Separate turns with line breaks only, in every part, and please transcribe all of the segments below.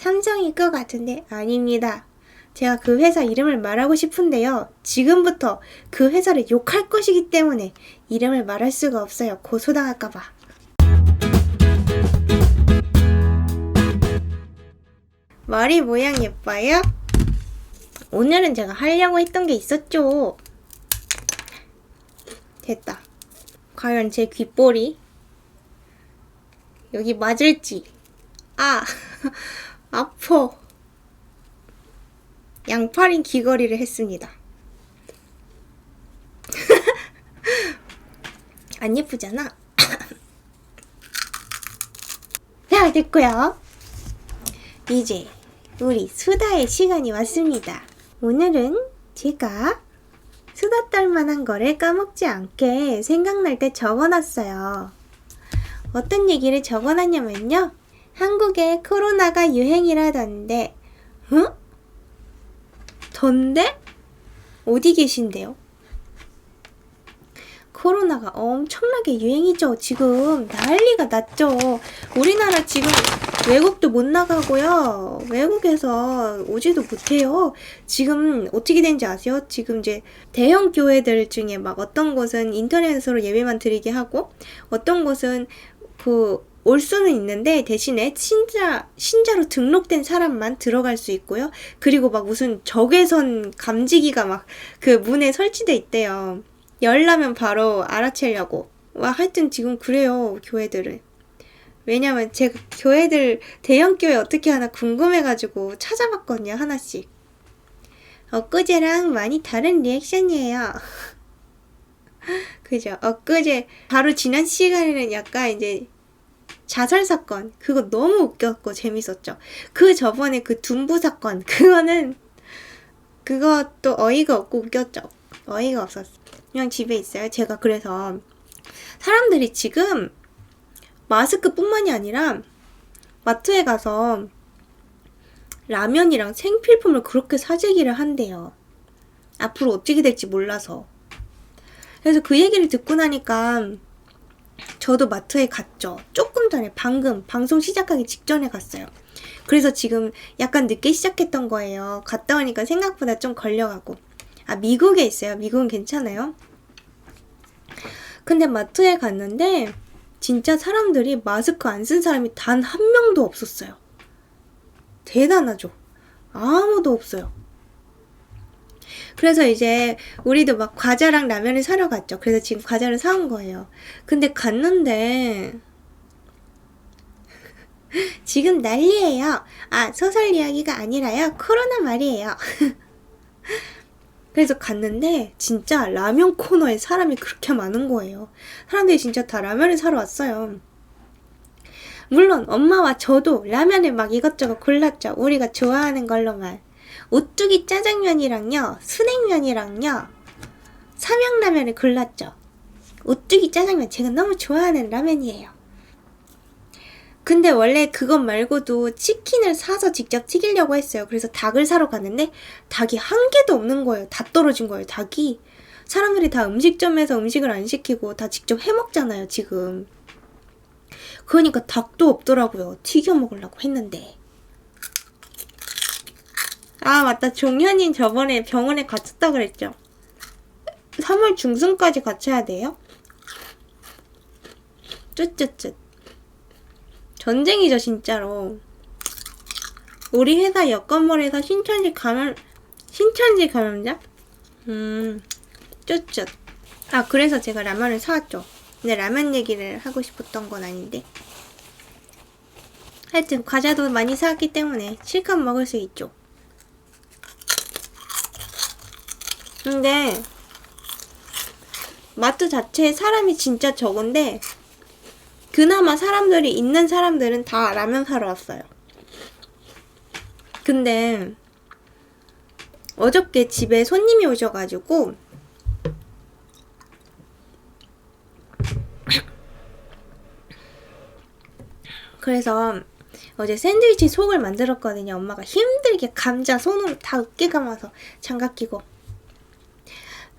삼성일 것 같은데 아닙니다. 제가 그 회사 이름을 말하고 싶은데요. 지금부터 그 회사를 욕할 것이기 때문에 이름을 말할 수가 없어요. 고소당할까봐. 머리 모양 예뻐요? 오늘은 제가 하려고 했던 게 있었죠. 됐다. 과연 제 귓볼이 여기 맞을지. 아파. 양파린 귀걸이를 했습니다. 안 예쁘잖아? 자, 됐고요. 이제 우리 수다의 시간이 왔습니다. 오늘은 제가 수다 떨만한 거를 까먹지 않게 생각날 때 적어놨어요. 어떤 얘기를 적어놨냐면요. 한국에 코로나가 유행이라던데. 응? 던데? 어디 계신데요? 코로나가 엄청나게 유행이죠. 지금 난리가 났죠. 우리나라 지금 외국도 못 나가고요. 외국에서 오지도 못해요. 지금 어떻게 된지 아세요? 지금 이제 대형 교회들 중에 막 어떤 곳은 인터넷으로 예배만 드리게 하고 어떤 곳은 올 수는 있는데 대신에 신자로 등록된 사람만 들어갈 수 있고요. 그리고 막 무슨 적외선 감지기가 막 그 문에 설치돼 있대요. 열나면 바로 알아채려고. 하여튼 지금 그래요, 교회들은. 왜냐면 제가 교회들, 대형 교회 어떻게 하나 궁금해가지고 찾아봤거든요, 하나씩. 엊그제랑 많이 다른 리액션이에요. 그죠? 엊그제, 바로 지난 시간에는 약간 이제 자살 사건, 그거 너무 웃겼고 재밌었죠. 저번에 그 둔부 사건, 그것도 어이가 없고 웃겼죠. 어이가 없었어. 그냥 집에 있어요. 제가 그래서 사람들이 지금 마스크뿐만이 아니라 마트에 가서 라면이랑 생필품을 그렇게 사재기를 한대요. 앞으로 어떻게 될지 몰라서. 그래서 그 얘기를 듣고 나니까 저도 마트에 갔죠. 조금 전에 방금 방송 시작하기 직전에 갔어요. 그래서 지금 약간 늦게 시작했던 거예요. 갔다 오니까 생각보다 좀 걸려가고. 미국에 있어요. 미국은 괜찮아요. 근데 마트에 갔는데 진짜 사람들이 마스크 안 쓴 사람이 단 한 명도 없었어요. 대단하죠. 아무도 없어요. 그래서 이제 우리도 막 과자랑 라면을 사러 갔죠. 그래서 지금 과자를 사온 거예요. 근데 갔는데 지금 난리예요. 소설 이야기가 아니라요. 코로나 말이에요. 그래서 갔는데 진짜 라면 코너에 사람이 그렇게 많은 거예요. 사람들이 진짜 다 라면을 사러 왔어요. 물론 엄마와 저도 라면을 막 이것저것 골랐죠. 우리가 좋아하는 걸로만. 오뚜기 짜장면이랑요, 순냉면이랑요, 삼양라면을 골랐죠. 오뚜기 짜장면 제가 너무 좋아하는 라면이에요. 근데 원래 그것 말고도 치킨을 사서 직접 튀기려고 했어요. 그래서 닭을 사러 갔는데 닭이 한 개도 없는 거예요. 다 떨어진 거예요, 닭이. 사람들이 다 음식점에서 음식을 안 시키고 다 직접 해먹잖아요, 지금. 그러니까 닭도 없더라고요. 튀겨 먹으려고 했는데. 맞다. 종현이 저번에 병원에 갇혔다 그랬죠. 3월 중순까지 갇혀야 돼요? 쯧쯧쯧. 전쟁이죠, 진짜로. 우리 회사 여건몰에서 신천지 감염자? 쯧쯧. 그래서 제가 라면을 사왔죠. 근데 라면 얘기를 하고 싶었던 건 아닌데. 하여튼 과자도 많이 사왔기 때문에 실컷 먹을 수 있죠. 근데 마트 자체에 사람이 진짜 적은데 그나마 사람들이 있는 사람들은 다 라면 사러 왔어요. 근데 어저께 집에 손님이 오셔가지고 그래서 어제 샌드위치 속을 만들었거든요. 엄마가 힘들게 감자 손으로 다 으깨 감아서 장갑 끼고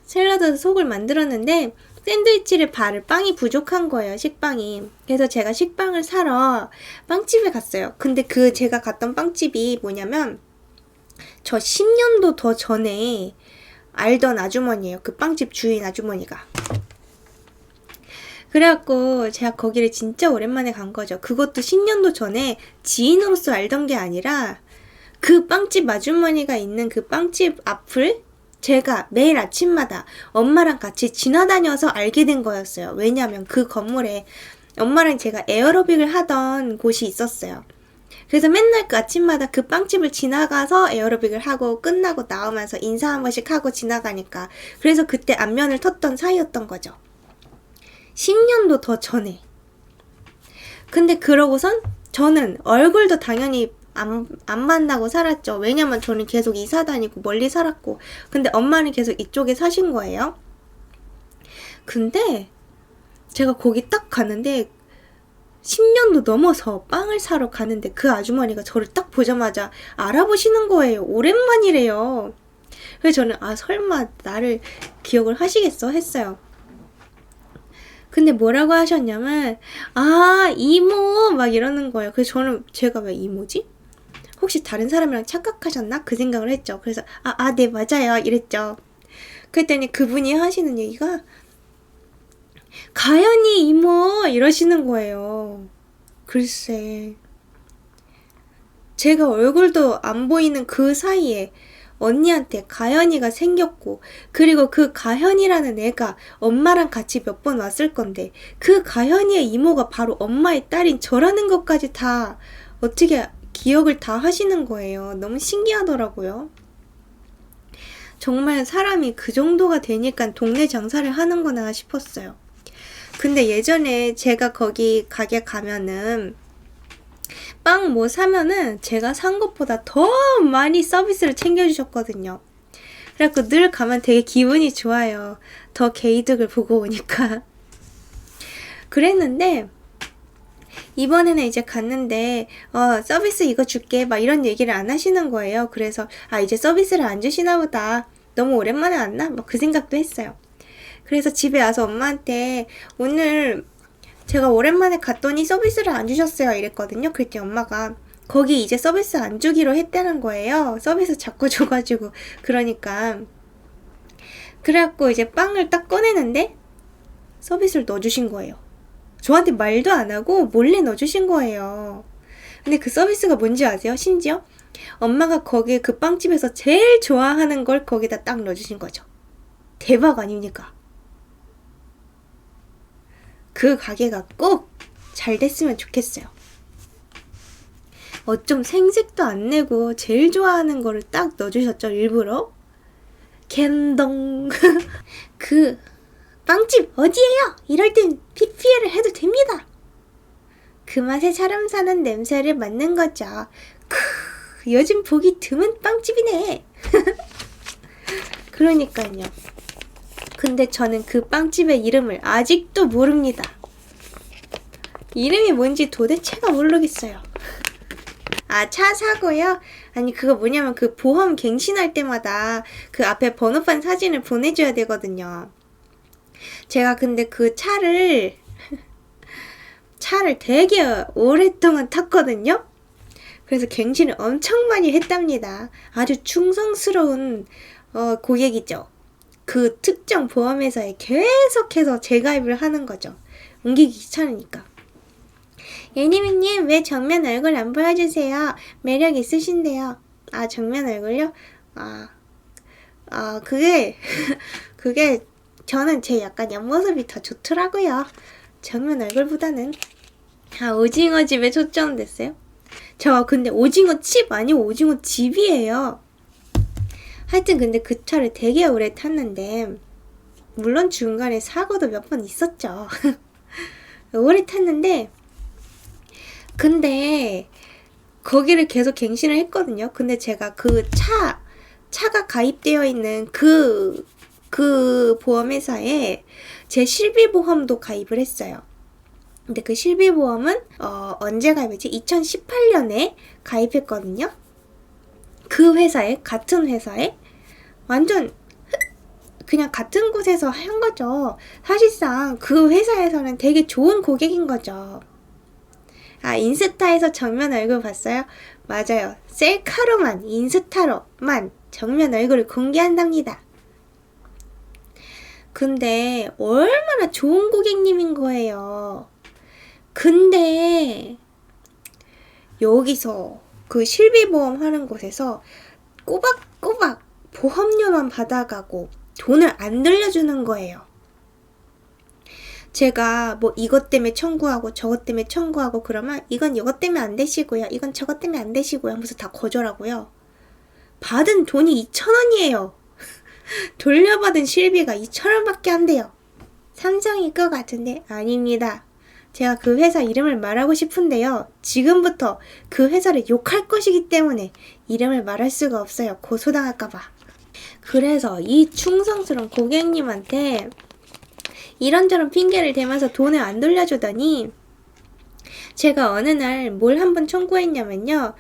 샐러드 속을 만들었는데 샌드위치를 바를 빵이 부족한 거예요, 식빵이. 그래서 제가 식빵을 사러 빵집에 갔어요. 근데 그 제가 갔던 빵집이 뭐냐면 저 10년도 더 전에 알던 아주머니예요. 그 빵집 주인 아주머니가. 그래갖고 제가 거기를 진짜 오랜만에 간 거죠. 그것도 10년도 전에 지인으로서 알던 게 아니라 그 빵집 아주머니가 있는 그 빵집 앞을 제가 매일 아침마다 엄마랑 같이 지나다녀서 알게 된 거였어요. 왜냐면 그 건물에 엄마랑 제가 에어로빅을 하던 곳이 있었어요. 그래서 맨날 그 아침마다 그 빵집을 지나가서 에어로빅을 하고 끝나고 나오면서 인사 한 번씩 하고 지나가니까 그래서 그때 안면을 텄던 사이였던 거죠. 10년도 더 전에. 근데 그러고선 저는 얼굴도 당연히 안 만나고 살았죠. 왜냐면 저는 계속 이사 다니고 멀리 살았고. 근데 엄마는 계속 이쪽에 사신 거예요. 근데 제가 거기 딱 가는데 10년도 넘어서 빵을 사러 가는데 그 아주머니가 저를 딱 보자마자 알아보시는 거예요. 오랜만이래요. 그래서 저는 설마 나를 기억을 하시겠어? 했어요. 근데 뭐라고 하셨냐면 이모 막 이러는 거예요. 그래서 저는 제가 왜 이모지? 혹시 다른 사람이랑 착각하셨나? 그 생각을 했죠. 그래서 네 맞아요 이랬죠. 그랬더니 그분이 하시는 얘기가 가연이 이모 이러시는 거예요. 글쎄 제가 얼굴도 안 보이는 그 사이에 언니한테 가연이가 생겼고 그리고 그 가연이라는 애가 엄마랑 같이 몇 번 왔을 건데 그 가연이의 이모가 바로 엄마의 딸인 저라는 것까지 다 어떻게 기억을 다 하시는 거예요. 너무 신기하더라고요. 정말 사람이 그 정도가 되니까 동네 장사를 하는구나 싶었어요. 근데 예전에 제가 거기 가게 가면은 빵 뭐 사면은 제가 산 것보다 더 많이 서비스를 챙겨주셨거든요. 그래갖고 늘 가면 되게 기분이 좋아요. 더 개이득을 보고 오니까. 그랬는데 이번에는 이제 갔는데 서비스 이거 줄게 막 이런 얘기를 안 하시는 거예요. 그래서 이제 서비스를 안 주시나 보다. 너무 오랜만에 왔나? 막 그 생각도 했어요. 그래서 집에 와서 엄마한테 오늘 제가 오랜만에 갔더니 서비스를 안 주셨어요 이랬거든요. 그랬더니 엄마가 거기 이제 서비스 안 주기로 했다는 거예요. 서비스 자꾸 줘가지고. 그러니까 그래갖고 이제 빵을 딱 꺼내는데 서비스를 넣어주신 거예요. 저한테 말도 안 하고 몰래 넣어주신 거예요. 근데 그 서비스가 뭔지 아세요? 심지어 엄마가 거기 그 빵집에서 제일 좋아하는 걸 거기다 딱 넣어주신 거죠. 대박 아닙니까? 그 가게가 꼭 잘 됐으면 좋겠어요. 어쩜 생색도 안 내고 제일 좋아하는 거를 딱 넣어주셨죠, 일부러? 갬동. 그 빵집 어디예요? 이럴 땐 PPL을 해도 됩니다. 그 맛에 사람 사는 냄새를 맡는 거죠. 요즘 보기 드문 빵집이네. 그러니까요. 근데 저는 그 빵집의 이름을 아직도 모릅니다. 이름이 뭔지 도대체가 모르겠어요. 차 사고요? 아니 그거 뭐냐면 그 보험 갱신할 때마다 그 앞에 번호판 사진을 보내줘야 되거든요. 제가 근데 그 차를 되게 오랫동안 탔거든요. 그래서 갱신을 엄청 많이 했답니다. 아주 충성스러운 고객이죠. 그 특정 보험회사에 계속해서 재가입을 하는 거죠. 옮기기 귀찮으니까. 예니미님 왜 정면 얼굴 안 보여주세요? 매력 있으신데요. 정면 얼굴요? 그게 저는 제 약간 옆모습이 더 좋더라고요. 정면 얼굴보다는. 오징어 집에 초점됐어요? 저 근데 오징어 칩 아니고 오징어 집이에요. 하여튼 근데 그 차를 되게 오래 탔는데 물론 중간에 사고도 몇 번 있었죠. 오래 탔는데 근데 거기를 계속 갱신을 했거든요. 근데 제가 그 차가 가입되어 있는 그 보험회사에 제 실비보험도 가입을 했어요. 근데 그 실비보험은 언제 가입했지? 2018년에 가입했거든요. 그 회사에, 같은 회사에 완전 그냥 같은 곳에서 한 거죠. 사실상 그 회사에서는 되게 좋은 고객인 거죠. 아, 인스타에서 정면 얼굴 봤어요? 맞아요. 셀카로만, 인스타로만 정면 얼굴을 공개한답니다. 근데 얼마나 좋은 고객님인 거예요. 근데 여기서 그 실비보험 하는 곳에서 꼬박꼬박 보험료만 받아가고 돈을 안 돌려주는 거예요. 제가 뭐 이것 때문에 청구하고 저것 때문에 청구하고 그러면 이건 이것 때문에 안 되시고요. 이건 저것 때문에 안 되시고요. 하면서 다 거절하고요. 받은 돈이 2,000원이에요. 돌려받은 실비가 2,000원밖에 안 돼요. 삼성일 것 같은데 아닙니다. 제가 그 회사 이름을 말하고 싶은데요. 지금부터 그 회사를 욕할 것이기 때문에 이름을 말할 수가 없어요. 고소당할까봐. 그래서 이 충성스러운 고객님한테 이런저런 핑계를 대면서 돈을 안 돌려주더니 제가 어느 날 뭘 한번 청구했냐면요.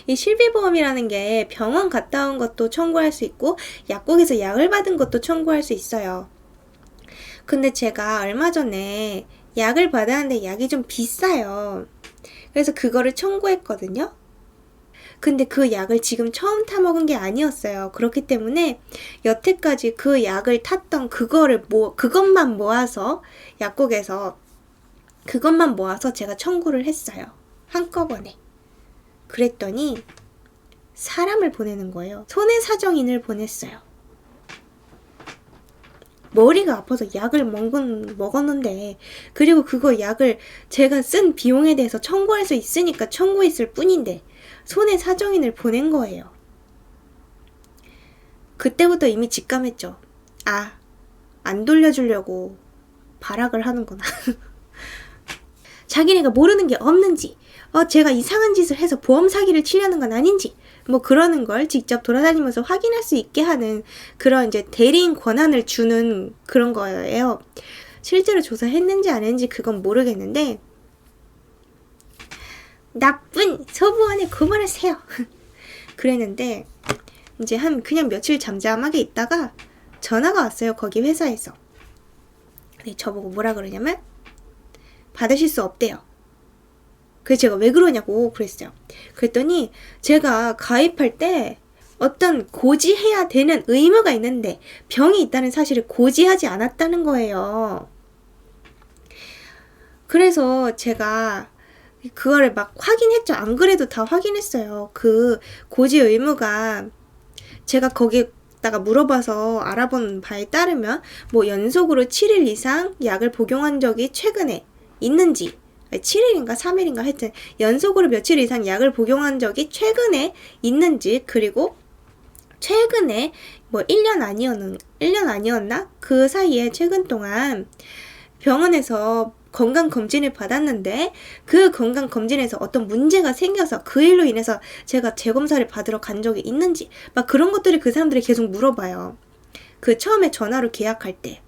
이 실비보험이라는 게 병원 갔다 온 것도 청구할 수 있고 약국에서 약을 받은 것도 청구할 수 있어요. 근데 제가 얼마 전에 약을 받았는데 약이 좀 비싸요. 그래서 그거를 청구했거든요. 근데 그 약을 지금 처음 타먹은 게 아니었어요. 그렇기 때문에 여태까지 그 약을 탔던 그것만 모아서 약국에서 그것만 모아서 제가 청구를 했어요. 한꺼번에. 그랬더니 사람을 보내는 거예요. 손해사정인을 보냈어요. 머리가 아파서 약을 먹었는데 그리고 그거 약을 제가 쓴 비용에 대해서 청구할 수 있으니까 청구했을 뿐인데 손해사정인을 보낸 거예요. 그때부터 이미 직감했죠. 아, 안 돌려주려고 발악을 하는구나. 자기네가 모르는 게 없는지 제가 이상한 짓을 해서 보험 사기를 치려는 건 아닌지 뭐 그러는 걸 직접 돌아다니면서 확인할 수 있게 하는 그런 이제 대리인 권한을 주는 그런 거예요. 실제로 조사했는지 안 했는지 그건 모르겠는데 나쁜 소부원에 고발하세요. 그랬는데 이제 그냥 며칠 잠잠하게 있다가 전화가 왔어요. 거기 회사에서. 근데 저보고 뭐라 그러냐면 받으실 수 없대요. 그래서 제가 왜 그러냐고 그랬어요. 그랬더니 제가 가입할 때 어떤 고지해야 되는 의무가 있는데 병이 있다는 사실을 고지하지 않았다는 거예요. 그래서 제가 그거를 막 확인했죠. 안 그래도 다 확인했어요. 그 고지 의무가 제가 거기다가 물어봐서 알아본 바에 따르면 뭐 연속으로 7일 이상 약을 복용한 적이 최근에 있는지 7일인가 3일인가 하여튼 연속으로 며칠 이상 약을 복용한 적이 최근에 있는지 그리고 최근에 뭐 1년 아니었나? 그 사이에 최근 동안 병원에서 건강검진을 받았는데 그 건강검진에서 어떤 문제가 생겨서 그 일로 인해서 제가 재검사를 받으러 간 적이 있는지 막 그런 것들을 그 사람들이 계속 물어봐요. 그 처음에 전화로 계약할 때.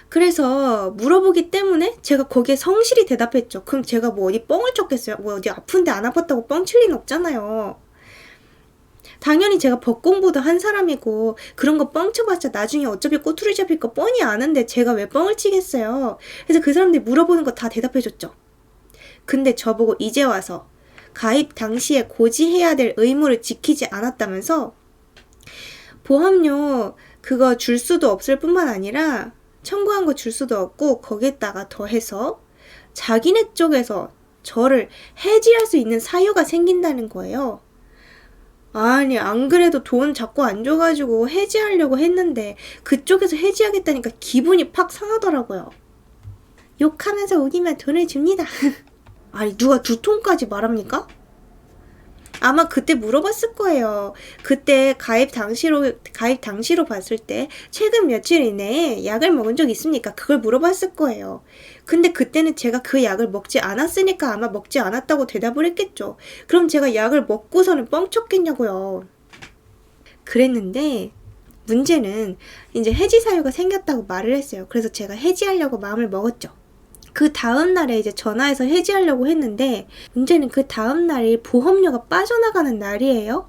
그래서 물어보기 때문에 제가 거기에 성실히 대답했죠. 그럼 제가 뭐 어디 뻥을 쳤겠어요? 뭐 어디 아픈데 안 아팠다고 뻥칠 리는 없잖아요. 당연히 제가 법 공부도 한 사람이고 그런 거 뻥쳐봤자 나중에 어차피 꼬투리 잡힐 거 뻔히 아는데 제가 왜 뻥을 치겠어요. 그래서 그 사람들이 물어보는 거 다 대답해줬죠. 근데 저보고 이제 와서 가입 당시에 고지해야 될 의무를 지키지 않았다면서 보험료 그거 줄 수도 없을 뿐만 아니라 청구한 거 줄 수도 없고 거기에다가 더해서 자기네 쪽에서 저를 해지할 수 있는 사유가 생긴다는 거예요. 아니 안 그래도 돈 자꾸 안 줘가지고 해지하려고 했는데 그쪽에서 해지하겠다니까 기분이 팍 상하더라고요. 욕하면서 우기면 돈을 줍니다. 아니 누가 2톤까지 말합니까? 아마 그때 물어봤을 거예요. 그때 가입 당시로 봤을 때 최근 며칠 이내에 약을 먹은 적 있습니까? 그걸 물어봤을 거예요. 근데 그때는 제가 그 약을 먹지 않았으니까 아마 먹지 않았다고 대답을 했겠죠. 그럼 제가 약을 먹고서는 뻥쳤겠냐고요. 그랬는데 문제는 이제 해지 사유가 생겼다고 말을 했어요. 그래서 제가 해지하려고 마음을 먹었죠. 그 다음 날에 이제 전화해서 해지하려고 했는데 문제는 그 다음 날이 보험료가 빠져나가는 날이에요.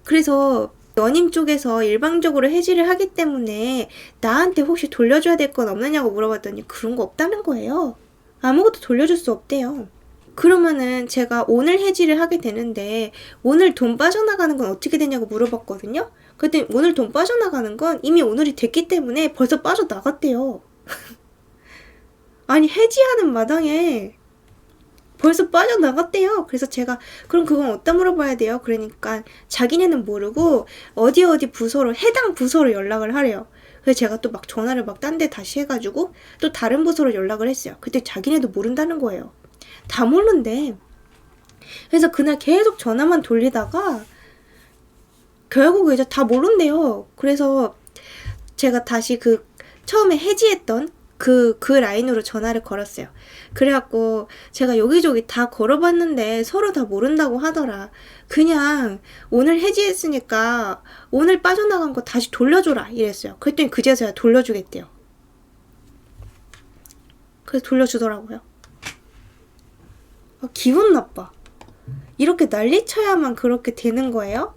그래서 너님 쪽에서 일방적으로 해지를 하기 때문에 나한테 혹시 돌려줘야 될 건 없느냐고 물어봤더니 그런 거 없다는 거예요. 아무것도 돌려줄 수 없대요. 그러면은 제가 오늘 해지를 하게 되는데 오늘 돈 빠져나가는 건 어떻게 되냐고 물어봤거든요. 그랬더니 오늘 돈 빠져나가는 건 이미 오늘이 됐기 때문에 벌써 빠져나갔대요. 아니 해지하는 마당에 벌써 빠져나갔대요. 그래서 제가 그럼 그건 어디다 물어봐야 돼요? 그러니까 자기네는 모르고 어디 부서로 해당 부서로 연락을 하래요. 그래서 제가 또 막 전화를 막 딴 데 다시 해가지고 또 다른 부서로 연락을 했어요. 그때 자기네도 모른다는 거예요. 다 모른대. 그래서 그날 계속 전화만 돌리다가 결국 이제 다 모른대요. 그래서 제가 다시 그 처음에 해지했던 그 라인으로 전화를 걸었어요. 그래갖고 제가 여기저기 다 걸어봤는데 서로 다 모른다고 하더라. 그냥 오늘 해지했으니까 오늘 빠져나간 거 다시 돌려줘라 이랬어요. 그랬더니 그제서야 돌려주겠대요. 그래서 돌려주더라고요. 기분 나빠. 이렇게 난리쳐야만 그렇게 되는 거예요?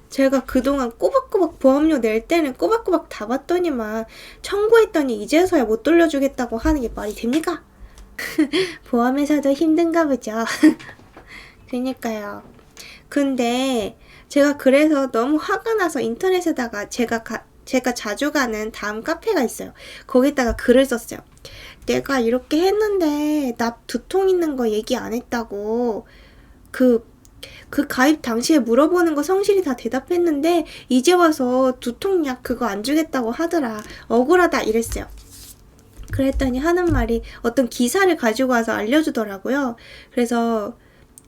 제가 그동안 꼬박꼬박 보험료 낼 때는 꼬박꼬박 다 받더니만 청구했더니 이제서야 못 돌려주겠다고 하는 게 말이 됩니까? 보험회사도 힘든가 보죠. 그러니까요. 근데 제가 그래서 너무 화가 나서 인터넷에다가 제가 자주 가는 다음 카페가 있어요. 거기다가 글을 썼어요. 내가 이렇게 했는데 납 두통 있는 거 얘기 안 했다고 그 가입 당시에 물어보는 거 성실히 다 대답했는데 이제 와서 두통약 그거 안 주겠다고 하더라. 억울하다 이랬어요. 그랬더니 하는 말이 어떤 기사를 가지고 와서 알려주더라고요. 그래서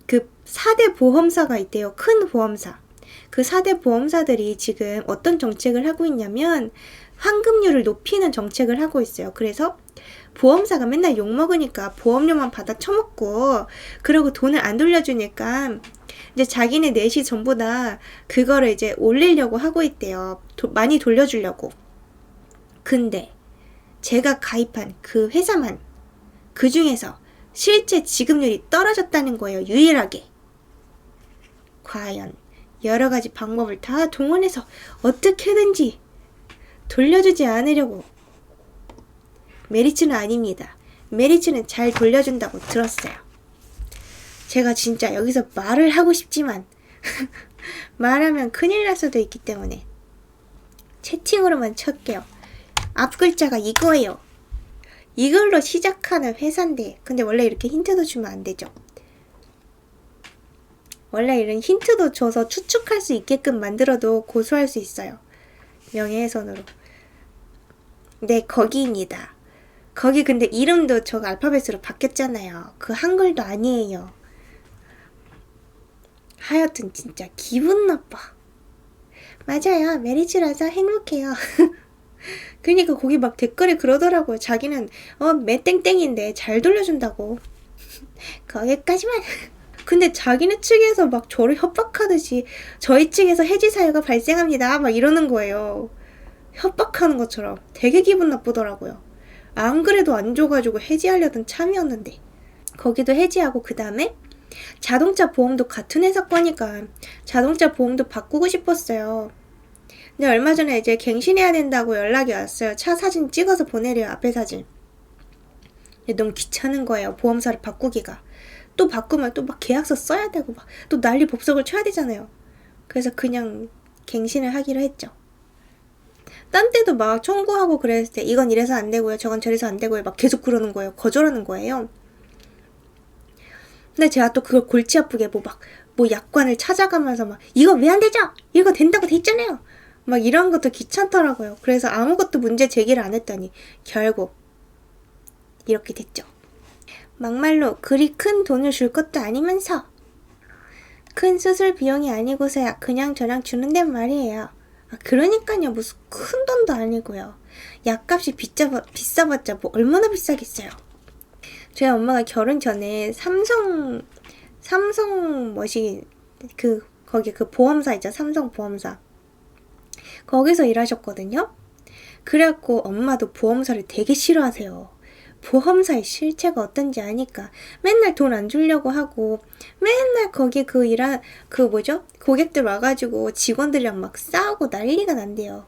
그 4대 보험사가 있대요. 큰 보험사. 그 4대 보험사들이 지금 어떤 정책을 하고 있냐면 환급률을 높이는 정책을 하고 있어요. 그래서 보험사가 맨날 욕먹으니까 보험료만 받아 처먹고 그리고 돈을 안 돌려주니까 이제 자기네 넷이 전부 다 그거를 이제 올리려고 하고 있대요. 많이 돌려주려고. 근데 제가 가입한 그 회사만 그 중에서 실제 지급률이 떨어졌다는 거예요. 유일하게. 과연 여러 가지 방법을 다 동원해서 어떻게든지 돌려주지 않으려고. 메리츠는 아닙니다. 메리츠는 잘 돌려준다고 들었어요. 제가 진짜 여기서 말을 하고 싶지만 말하면 큰일 날 수도 있기 때문에 채팅으로만 칠게요. 앞 글자가 이거예요. 이걸로 시작하는 회사인데 근데 원래 이렇게 힌트도 주면 안 되죠. 원래 이런 힌트도 줘서 추측할 수 있게끔 만들어도 고소할 수 있어요. 명예훼손으로. 네, 거기입니다. 거기 근데 이름도 저거 알파벳으로 바뀌었잖아요. 그 한글도 아니에요. 하여튼 진짜 기분 나빠. 맞아요. 메리츠라서 행복해요. 그러니까 거기 막 댓글에 그러더라고요. 자기는 매땡땡인데 잘 돌려준다고. 거기까지만. 근데 자기네 측에서 막 저를 협박하듯이 저희 측에서 해지 사유가 발생합니다. 막 이러는 거예요. 협박하는 것처럼 되게 기분 나쁘더라고요. 안 그래도 안 줘가지고 해지하려던 참이었는데. 거기도 해지하고 그 다음에 자동차 보험도 같은 회사 거니까 자동차 보험도 바꾸고 싶었어요. 근데 얼마 전에 이제 갱신해야 된다고 연락이 왔어요. 차 사진 찍어서 보내래요. 앞에 사진. 너무 귀찮은 거예요. 보험사를 바꾸기가. 또 바꾸면 또 막 계약서 써야 되고 막 또 난리 법석을 쳐야 되잖아요. 그래서 그냥 갱신을 하기로 했죠. 딴 때도 막 청구하고 그랬을 때 이건 이래서 안 되고요. 저건 저래서 안 되고요. 막 계속 그러는 거예요. 거절하는 거예요. 근데 제가 또 그걸 골치 아프게 뭐 약관을 찾아가면서 막 이거 왜 안 되죠? 이거 된다고 돼 있잖아요. 막 이런 것도 귀찮더라고요. 그래서 아무것도 문제 제기를 안 했더니 결국 이렇게 됐죠. 막말로 그리 큰 돈을 줄 것도 아니면서 큰 수술 비용이 아니고서야 그냥 저냥 주는데 말이에요. 그러니까요. 무슨 큰 돈도 아니고요. 약값이 비싸봤자 뭐 얼마나 비싸겠어요. 저희 엄마가 결혼 전에 삼성 거기 그 보험사 있죠. 삼성 보험사. 거기서 일하셨거든요. 그래갖고 엄마도 보험사를 되게 싫어하세요. 보험사의 실체가 어떤지 아니까 맨날 돈 안 주려고 하고 맨날 거기 고객들 와가지고 직원들이랑 막 싸우고 난리가 난대요.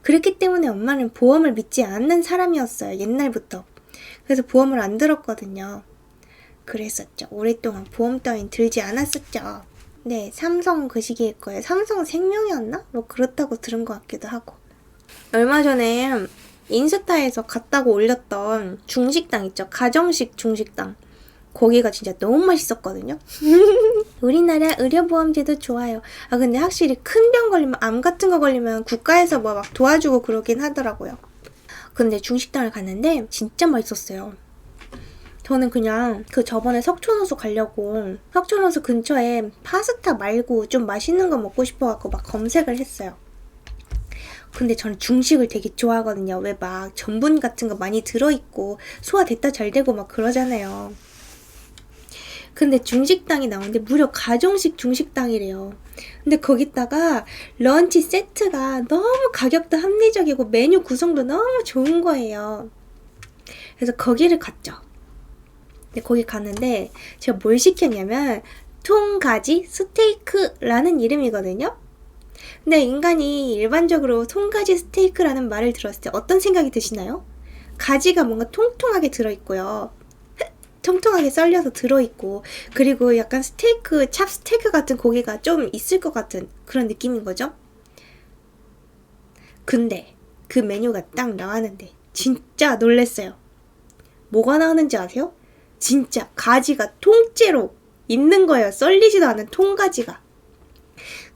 그렇기 때문에 엄마는 보험을 믿지 않는 사람이었어요. 옛날부터. 그래서 보험을 안 들었거든요. 그랬었죠. 오랫동안 보험 따윈 들지 않았었죠. 네, 삼성 그 시기일 거예요. 삼성생명이었나? 뭐 그렇다고 들은 것 같기도 하고. 얼마 전에 인스타에서 갔다고 올렸던 중식당 있죠. 가정식 중식당. 거기가 진짜 너무 맛있었거든요. 우리나라 의료보험제도 좋아요. 근데 확실히 큰 병 걸리면, 암 같은 거 걸리면 국가에서 뭐 막 도와주고 그러긴 하더라고요. 근데 중식당을 갔는데 진짜 맛있었어요. 저는 그냥 저번에 석촌호수 가려고 석촌호수 근처에 파스타 말고 좀 맛있는 거 먹고 싶어갖고 막 검색을 했어요. 근데 저는 중식을 되게 좋아하거든요. 왜 막 전분 같은 거 많이 들어있고 소화됐다 잘 되고 막 그러잖아요. 근데 중식당이 나오는데 무려 가정식 중식당이래요. 근데 거기다가 런치 세트가 너무 가격도 합리적이고 메뉴 구성도 너무 좋은 거예요. 그래서 거기를 갔죠. 근데 거기 갔는데 제가 뭘 시켰냐면 통가지 스테이크라는 이름이거든요. 근데 인간이 일반적으로 통가지 스테이크라는 말을 들었을 때 어떤 생각이 드시나요? 가지가 뭔가 통통하게 들어있고요. 통통하게 썰려서 들어있고, 그리고 약간 스테이크, 찹스테이크 같은 고기가 좀 있을 것 같은 그런 느낌인 거죠. 근데 그 메뉴가 딱 나왔는데 진짜 놀랬어요. 뭐가 나오는지 아세요? 진짜 가지가 통째로 있는 거예요. 썰리지도 않은 통가지가.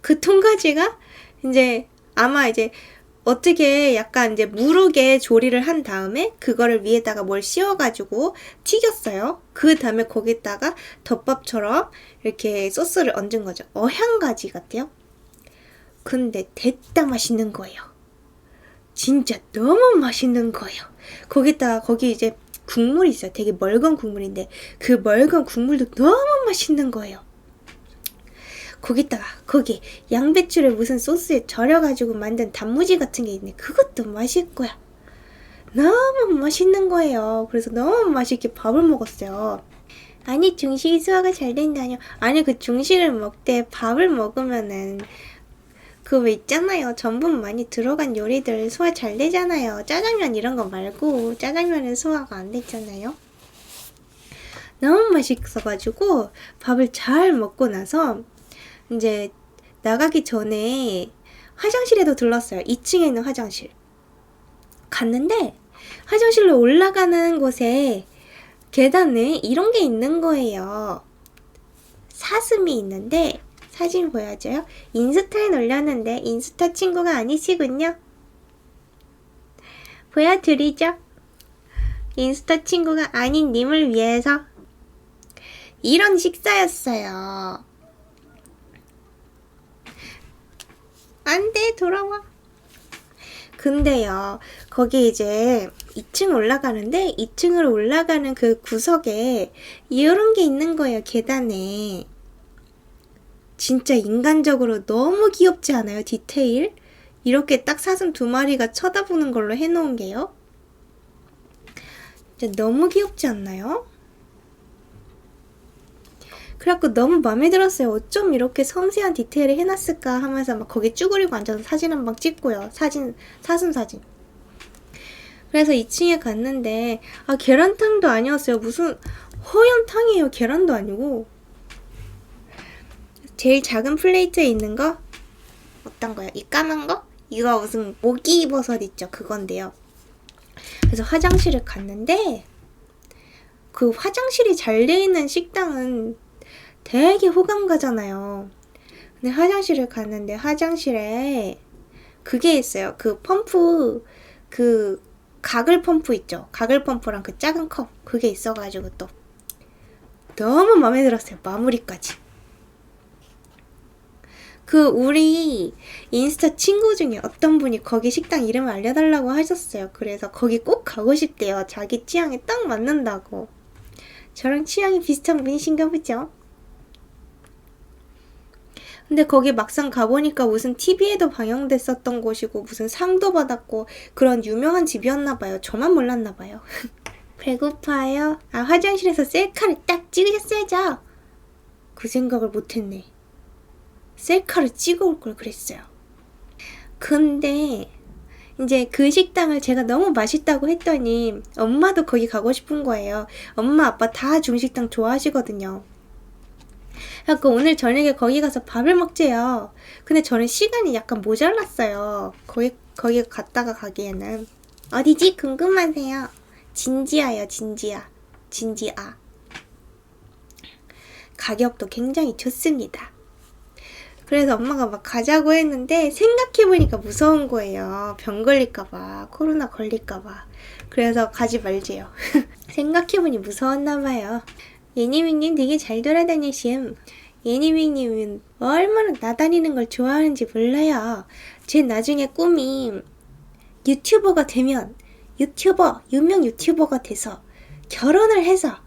그 통가지가 이제 아마 이제 어떻게 약간 이제 무르게 조리를 한 다음에 그거를 위에다가 뭘 씌워가지고 튀겼어요. 그 다음에 거기다가 덮밥처럼 이렇게 소스를 얹은 거죠. 어향가지 같아요. 근데 됐다 맛있는 거예요. 진짜 너무 맛있는 거예요. 거기다가 거기 이제 국물이 있어요. 되게 묽은 국물인데 그 묽은 국물도 너무 맛있는 거예요. 거기다가 거기 양배추를 무슨 소스에 절여가지고 만든 단무지 같은 게 있네. 그것도 맛있고요. 너무 맛있는 거예요. 그래서 너무 맛있게 밥을 먹었어요. 아니 중식이 소화가 잘 된다뇨. 아니 그 중식을 먹되 밥을 먹으면은 그 왜 있잖아요. 전분 많이 들어간 요리들 소화 잘 되잖아요. 짜장면 이런 거 말고 짜장면은 소화가 안 되잖아요. 너무 맛있어가지고 밥을 잘 먹고 나서 이제 나가기 전에 화장실에도 들렀어요. 2층에 있는 화장실. 갔는데 화장실로 올라가는 곳에 계단에 이런 게 있는 거예요. 사슴이 있는데 사진 보여줘요? 인스타에 올렸는데 인스타 친구가 아니시군요. 보여드리죠? 인스타 친구가 아닌 님을 위해서 이런 식사였어요. 안 돼, 돌아와. 근데요, 거기 이제 2층 올라가는데 2층으로 올라가는 그 구석에 이런 게 있는 거예요, 계단에. 진짜 인간적으로 너무 귀엽지 않아요, 디테일? 이렇게 딱 사슴 2마리가 쳐다보는 걸로 해놓은 게요. 진짜 너무 귀엽지 않나요? 그래갖고 너무 마음에 들었어요. 어쩜 이렇게 섬세한 디테일을 해놨을까 하면서 막 거기 쭈그리고 앉아서 사진 한 방 찍고요. 사슴 사진. 그래서 2층에 갔는데 계란탕도 아니었어요. 무슨 허연탕이에요. 계란도 아니고. 제일 작은 플레이트에 있는 거 어떤 거요? 이 까만 거? 이거 무슨 모기버섯 있죠? 그건데요. 그래서 화장실을 갔는데 그 화장실이 잘 돼 있는 식당은 되게 호감 가잖아요. 근데 화장실을 갔는데 화장실에 그게 있어요. 그 펌프, 그 가글 펌프 있죠. 가글 펌프랑 그 작은 컵 그게 있어가지고 또 너무 마음에 들었어요. 마무리까지. 우리 인스타 친구 중에 어떤 분이 거기 식당 이름을 알려달라고 하셨어요. 그래서 거기 꼭 가고 싶대요. 자기 취향에 딱 맞는다고. 저랑 취향이 비슷한 분이신가 보죠? 근데 거기 막상 가보니까 무슨 TV에도 방영됐었던 곳이고 무슨 상도 받았고 그런 유명한 집이었나 봐요. 저만 몰랐나 봐요. 배고파요? 아, 화장실에서 셀카를 딱 찍으셨어야죠. 그 생각을 못했네. 셀카를 찍어올 걸 그랬어요. 근데 이제 그 식당을 제가 너무 맛있다고 했더니 엄마도 거기 가고 싶은 거예요. 엄마 아빠 다 중식당 좋아하시거든요. 그래서 오늘 저녁에 거기 가서 밥을 먹재요. 근데 저는 시간이 약간 모자랐어요. 거기 갔다가 가기에는. 어디지? 궁금하세요? 진지아요, 진지아. 진지아. 가격도 굉장히 좋습니다. 그래서 엄마가 막 가자고 했는데 생각해보니까 무서운 거예요. 병 걸릴까봐, 코로나 걸릴까봐. 그래서 가지 말재요. 생각해보니 무서웠나봐요. 예니밍님 되게 잘 돌아다니심. 예니밍님은 얼마나 나다니는 걸 좋아하는지 몰라요. 제 나중에 꿈이 유튜버가 되면 유명 유튜버가 돼서 결혼을 해서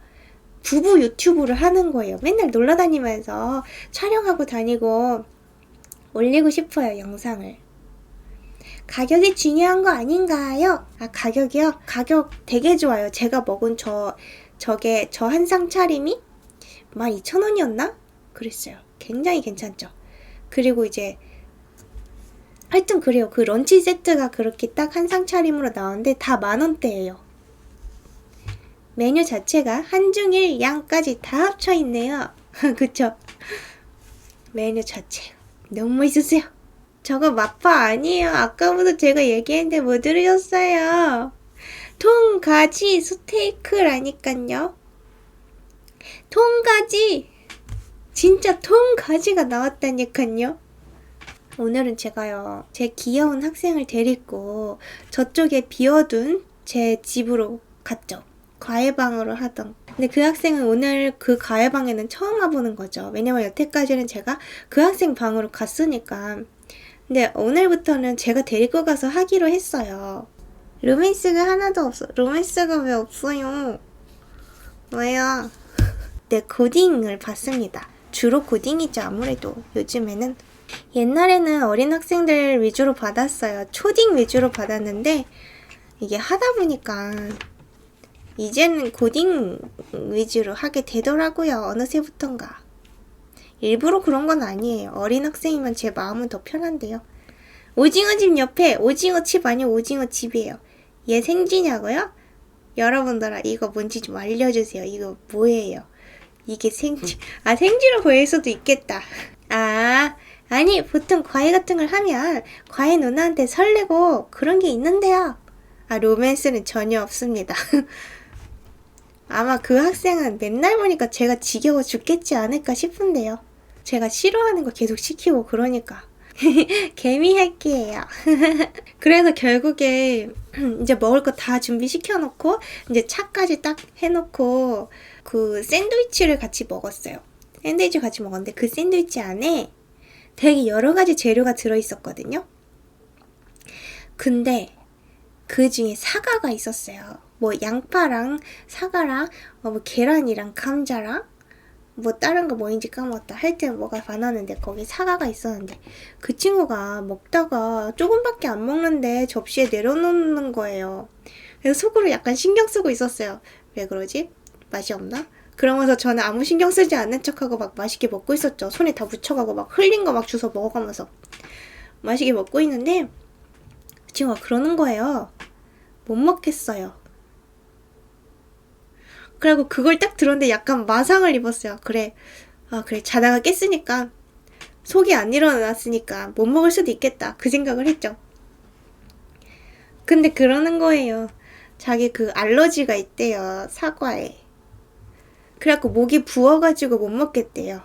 부부 유튜브를 하는 거예요. 맨날 놀러다니면서 촬영하고 다니고 올리고 싶어요, 영상을. 가격이 중요한 거 아닌가요? 아, 가격이요? 가격 되게 좋아요. 제가 먹은 저 한 상 차림이 12,000원이었나? 그랬어요. 굉장히 괜찮죠. 그리고 이제 하여튼 그래요. 그 런치 세트가 그렇게 딱 한 상 차림으로 나오는데 다 10,000원대예요. 메뉴 자체가 한중일 양까지 다 합쳐 있네요. 그쵸? 메뉴 자체 너무 멋있으세요. 저거 마파 아니에요. 아까부터 제가 얘기했는데 못 들으셨어요. 통가지 스테이크라니깐요. 통가지! 진짜 통가지가 나왔다니깐요. 오늘은 제가요, 제 귀여운 학생을 데리고 저쪽에 비워둔 제 집으로 갔죠. 과외방으로 하던. 근데 그 학생은 오늘 그 과외방에는 처음 와보는 거죠. 왜냐면 여태까지는 제가 그 학생 방으로 갔으니까. 근데 오늘부터는 제가 데리고 가서 하기로 했어요. 로맨스가 하나도 없어. 로맨스가 왜 없어요? 왜요? 네, 코딩을 봤습니다. 주로 코딩이죠, 아무래도. 요즘에는. 옛날에는 어린 학생들 위주로 받았어요. 초딩 위주로 받았는데 이게 하다 보니까 이제는 코딩 위주로 하게 되더라고요. 어느새부턴가. 일부러 그런 건 아니에요. 어린 학생이면 제 마음은 더 편한데요. 오징어집 옆에 오징어 칩 아니요, 오징어 집이에요. 얘 생쥐냐고요? 여러분들아, 이거 뭔지 좀 알려주세요. 이거 뭐예요? 이게 생쥐로 보일 수도 있겠다. 아니, 보통 과외 같은 걸 하면 과외 누나한테 설레고 그런 게 있는데요. 로맨스는 전혀 없습니다. 아마 그 학생은 맨날 보니까 제가 지겨워 죽겠지 않을까 싶은데요. 제가 싫어하는 거 계속 시키고 그러니까. 개미 할게요. 그래서 결국에 이제 먹을 거 다 준비시켜놓고 이제 차까지 딱 해놓고 그 샌드위치를 같이 먹었어요. 샌드위치 같이 먹었는데 그 샌드위치 안에 되게 여러 가지 재료가 들어있었거든요. 근데 그 중에 사과가 있었어요. 뭐 양파랑 사과랑 뭐 계란이랑 감자랑 뭐 다른 거 뭐인지 까먹었다. 하여튼 뭐가 많았는데 거기 사과가 있었는데 그 친구가 먹다가 조금밖에 안 먹는데 접시에 내려놓는 거예요. 그래서 속으로 약간 신경 쓰고 있었어요. 왜 그러지? 맛이 없나? 그러면서 저는 아무 신경 쓰지 않는 척하고 막 맛있게 먹고 있었죠. 손에 다 묻혀가고 막 흘린 거 막 주워 먹어가면서 맛있게 먹고 있는데 그 친구가 그러는 거예요. 못 먹겠어요. 그리고 그걸 딱 들었는데 약간 마상을 입었어요. 그래 자다가 깼으니까 속이 안 일어났으니까 못 먹을 수도 있겠다. 그 생각을 했죠. 근데 그러는 거예요. 자기 그 알러지가 있대요. 사과에. 그래갖고 목이 부어가지고 못 먹겠대요.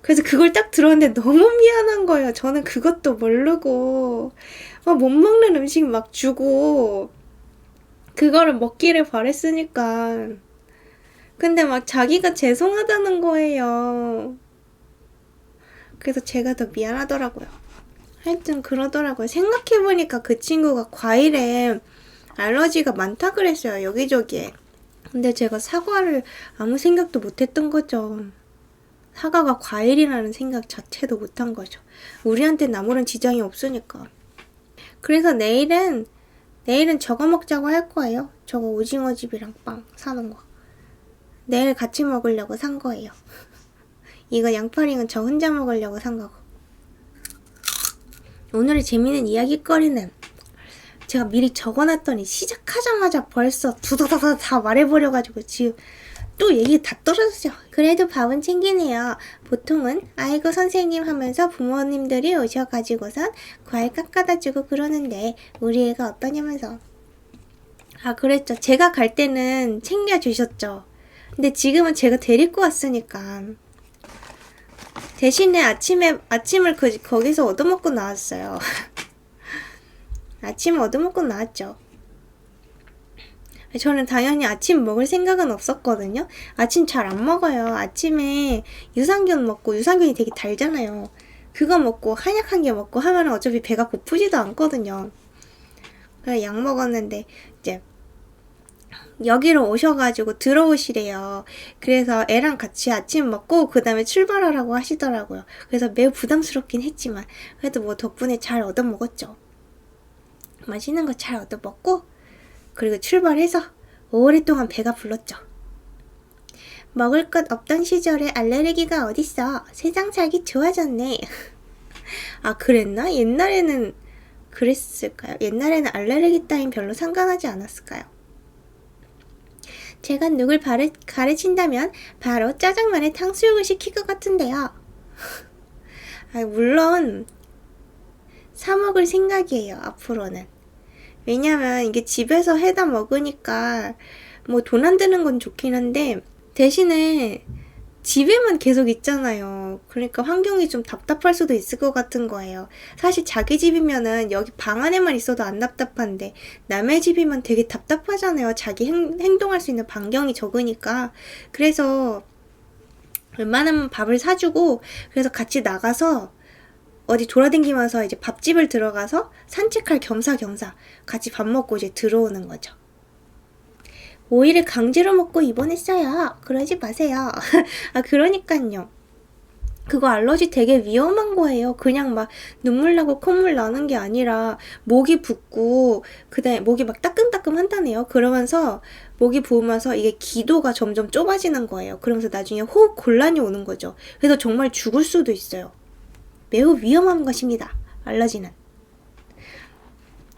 그래서 그걸 딱 들었는데 너무 미안한 거예요. 저는 그것도 모르고 못 먹는 음식 막 주고 그거를 먹기를 바랬으니까. 근데 막 자기가 죄송하다는 거예요. 그래서 제가 더 미안하더라고요. 하여튼 그러더라고요. 생각해보니까 그 친구가 과일에 알러지가 많다 그랬어요. 여기저기에. 근데 제가 사과를 아무 생각도 못했던 거죠. 사과가 과일이라는 생각 자체도 못한 거죠. 우리한테는 아무런 지장이 없으니까. 그래서 내일은 저거 먹자고 할 거예요. 저거 오징어집이랑 빵 사는 거. 내일 같이 먹으려고 산 거예요. 이거 양파링은 저 혼자 먹으려고 산 거고. 오늘의 재미있는 이야기거리는 제가 미리 적어놨더니 시작하자마자 벌써 두다다다 다 말해버려가지고 지금 또 얘기 다 떨어졌죠. 그래도 밥은 챙기네요. 보통은 아이고 선생님 하면서 부모님들이 오셔가지고선 과일 깎아다 주고 그러는데 우리 애가 어떠냐면서. 아 그랬죠. 제가 갈 때는 챙겨주셨죠. 근데 지금은 제가 데리고 왔으니까 대신에 아침을 거기서 얻어먹고 나왔어요. 아침 얻어먹고 나왔죠. 저는 당연히 아침 먹을 생각은 없었거든요. 아침 잘 안 먹어요. 아침에 유산균 먹고, 유산균이 되게 달잖아요. 그거 먹고 한약 한 개 먹고 하면 어차피 배가 고프지도 않거든요. 그래서 약 먹었는데 이제 여기로 오셔가지고 들어오시래요. 그래서 애랑 같이 아침 먹고 그 다음에 출발하라고 하시더라고요. 그래서 매우 부담스럽긴 했지만 그래도 뭐 덕분에 잘 얻어먹었죠. 맛있는 거 잘 얻어먹고 그리고 출발해서 오랫동안 배가 불렀죠. 먹을 것 없던 시절에 알레르기가 어딨어. 세상 살기 좋아졌네. 아 그랬나? 옛날에는 그랬을까요? 옛날에는 알레르기 따윈 별로 상관하지 않았을까요? 제가 누굴 가르친다면 바로 짜장면에 탕수육을 시킬 것 같은데요. 아, 물론 사 먹을 생각이에요. 앞으로는. 왜냐면 이게 집에서 해다 먹으니까 뭐 돈 안 드는 건 좋긴 한데 대신에 집에만 계속 있잖아요. 그러니까 환경이 좀 답답할 수도 있을 것 같은 거예요. 사실 자기 집이면은 여기 방 안에만 있어도 안 답답한데 남의 집이면 되게 답답하잖아요. 자기 행동할 수 있는 반경이 적으니까. 그래서 웬만하면 밥을 사주고 그래서 같이 나가서 어디 돌아다니면서 이제 밥집을 들어가서 산책할 겸사겸사 같이 밥 먹고 이제 들어오는 거죠. 오이를 강제로 먹고 입원했어요. 그러지 마세요. 아 그러니까요. 그거 알러지 되게 위험한 거예요. 그냥 막 눈물 나고 콧물 나는 게 아니라 목이 붓고 그다음에 목이 막 따끔따끔 한다네요. 그러면서 목이 부으면서 이게 기도가 점점 좁아지는 거예요. 그러면서 나중에 호흡 곤란이 오는 거죠. 그래서 정말 죽을 수도 있어요. 매우 위험한 것입니다. 알러지는.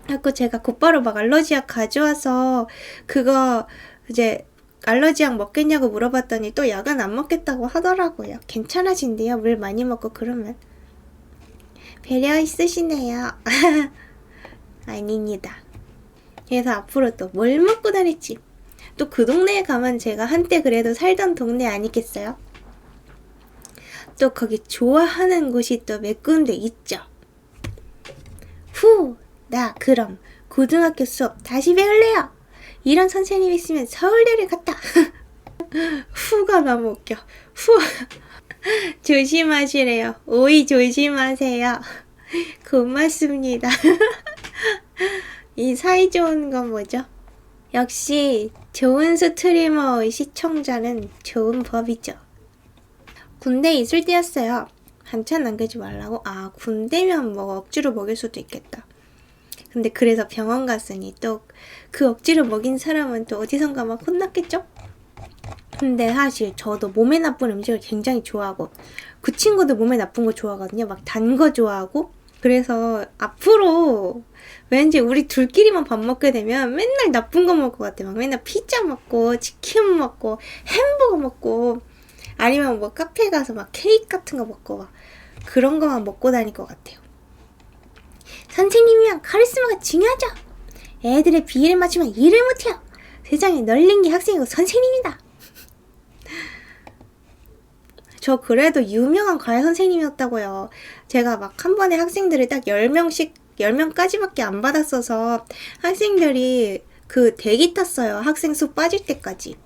그래서 제가 곧바로 막 알러지약 가져와서 그거 이제 알러지약 먹겠냐고 물어봤더니 또 약은 안 먹겠다고 하더라고요. 괜찮아진대요. 물 많이 먹고 그러면. 배려 있으시네요. 아닙니다. 그래서 앞으로 또 뭘 먹고 다닐지. 또 그 동네에 가면 제가 한때 그래도 살던 동네 아니겠어요? 또 거기 좋아하는 곳이 또 몇 군데 있죠. 나 그럼 고등학교 수업 다시 배울래요. 이런 선생님 있으면 서울대를 갔다. 후가 너무 웃겨. 조심하시래요. 오이 조심하세요. 고맙습니다. 이 사이좋은 건 뭐죠? 역시 좋은 스트리머의 시청자는 좋은 법이죠. 군대에 있을 때였어요. 반찬 남기지 말라고? 아 군대면 뭐 억지로 먹일 수도 있겠다. 근데 그래서 병원 갔으니 또 그 억지로 먹인 사람은 또 어디선가 막 혼났겠죠? 근데 사실 저도 몸에 나쁜 음식을 굉장히 좋아하고 그 친구도 몸에 나쁜 거 좋아하거든요. 막 단 거 좋아하고. 그래서 앞으로 왠지 우리 둘끼리만 밥 먹게 되면 맨날 나쁜 거 먹을 것 같아요. 막 맨날 피자 먹고 치킨 먹고 햄버거 먹고 아니면 뭐 카페 가서 막 케이크 같은 거 먹고 막 그런 거만 먹고 다닐 것 같아요. 선생님이랑 카리스마가 중요하죠. 애들의 비위를 맞추면 일을 못해요. 세상에 널린 게 학생이고 선생님이다. 저 그래도 유명한 과외 선생님이었다고요. 제가 막 한 번에 학생들을 딱 10명까지밖에 안 받았어서 학생들이 그 대기 탔어요. 학생 수 빠질 때까지.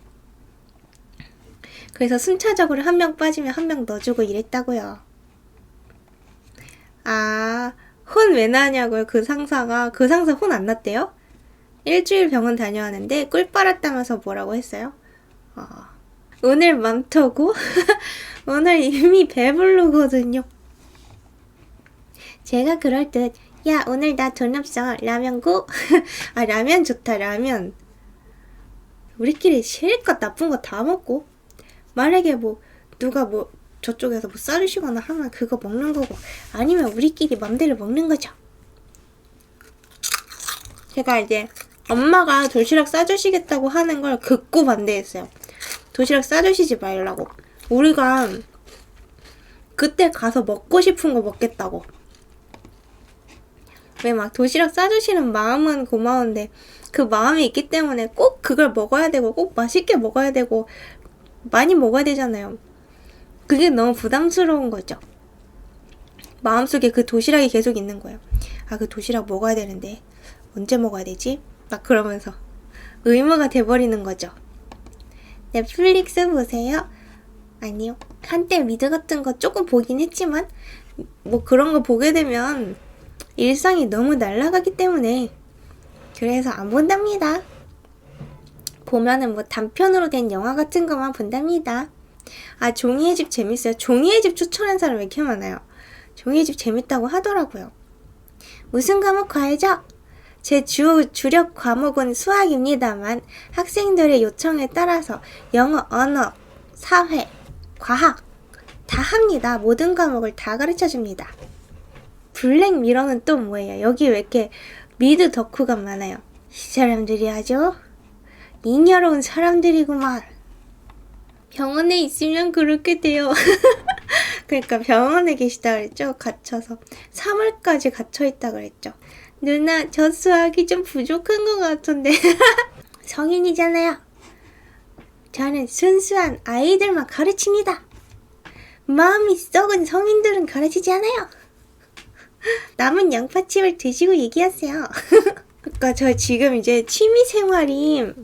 그래서 순차적으로 한 명 빠지면 한 명 넣어주고 이랬다고요. 아, 혼 왜 나냐고요? 그 상사 혼 안 났대요? 일주일 병원 다녀왔는데 꿀 빨았다면서 뭐라고 했어요? 오늘 맘터고 오늘 이미 배부르거든요. 제가 그럴 듯, 야, 오늘 나 돈 없어. 라면 고? 아, 라면 좋다, 라면. 우리끼리 실컷 나쁜 거 다 먹고, 만약에 뭐, 누가 뭐, 저쪽에서 뭐 싸주시거나 하면 그거 먹는 거고, 아니면 우리끼리 맘대로 먹는 거죠. 제가 이제 엄마가 도시락 싸주시겠다고 하는 걸 극구 반대했어요. 도시락 싸주시지 말라고. 우리가 그때 가서 먹고 싶은 거 먹겠다고. 왜 막 도시락 싸주시는 마음은 고마운데 그 마음이 있기 때문에 꼭 그걸 먹어야 되고 꼭 맛있게 먹어야 되고 많이 먹어야 되잖아요. 그게 너무 부담스러운 거죠. 마음속에 그 도시락이 계속 있는 거예요. 아, 그 도시락 먹어야 되는데 언제 먹어야 되지? 막 그러면서 의무가 돼버리는 거죠. 넷플릭스 보세요? 아니요. 한때 미드 같은 거 조금 보긴 했지만 뭐 그런 거 보게 되면 일상이 너무 날아가기 때문에 그래서 안 본답니다. 보면은 뭐 단편으로 된 영화 같은 거만 본답니다. 아, 종이의 집 재밌어요. 종이의 집 추천한 사람 왜 이렇게 많아요? 종이의 집 재밌다고 하더라고요. 무슨 과목 과외죠? 제 주력 과목은 수학입니다만 학생들의 요청에 따라서 영어, 언어, 사회, 과학 다 합니다. 모든 과목을 다 가르쳐줍니다. 블랙미러는 또 뭐예요? 여기 왜 이렇게 미드 덕후가 많아요? 이 사람들이 아주 잉여로운 사람들이구만. 병원에 있으면 그렇게 돼요. 그러니까 병원에 계시다 그랬죠? 갇혀서 3월까지 갇혀있다 그랬죠. 누나, 저 수학이 좀 부족한 것 같은데. 성인이잖아요. 저는 순수한 아이들만 가르칩니다. 마음이 썩은 성인들은 가르치지 않아요. 남은 양파칩을 드시고 얘기하세요. 그러니까 저 지금 이제 취미생활이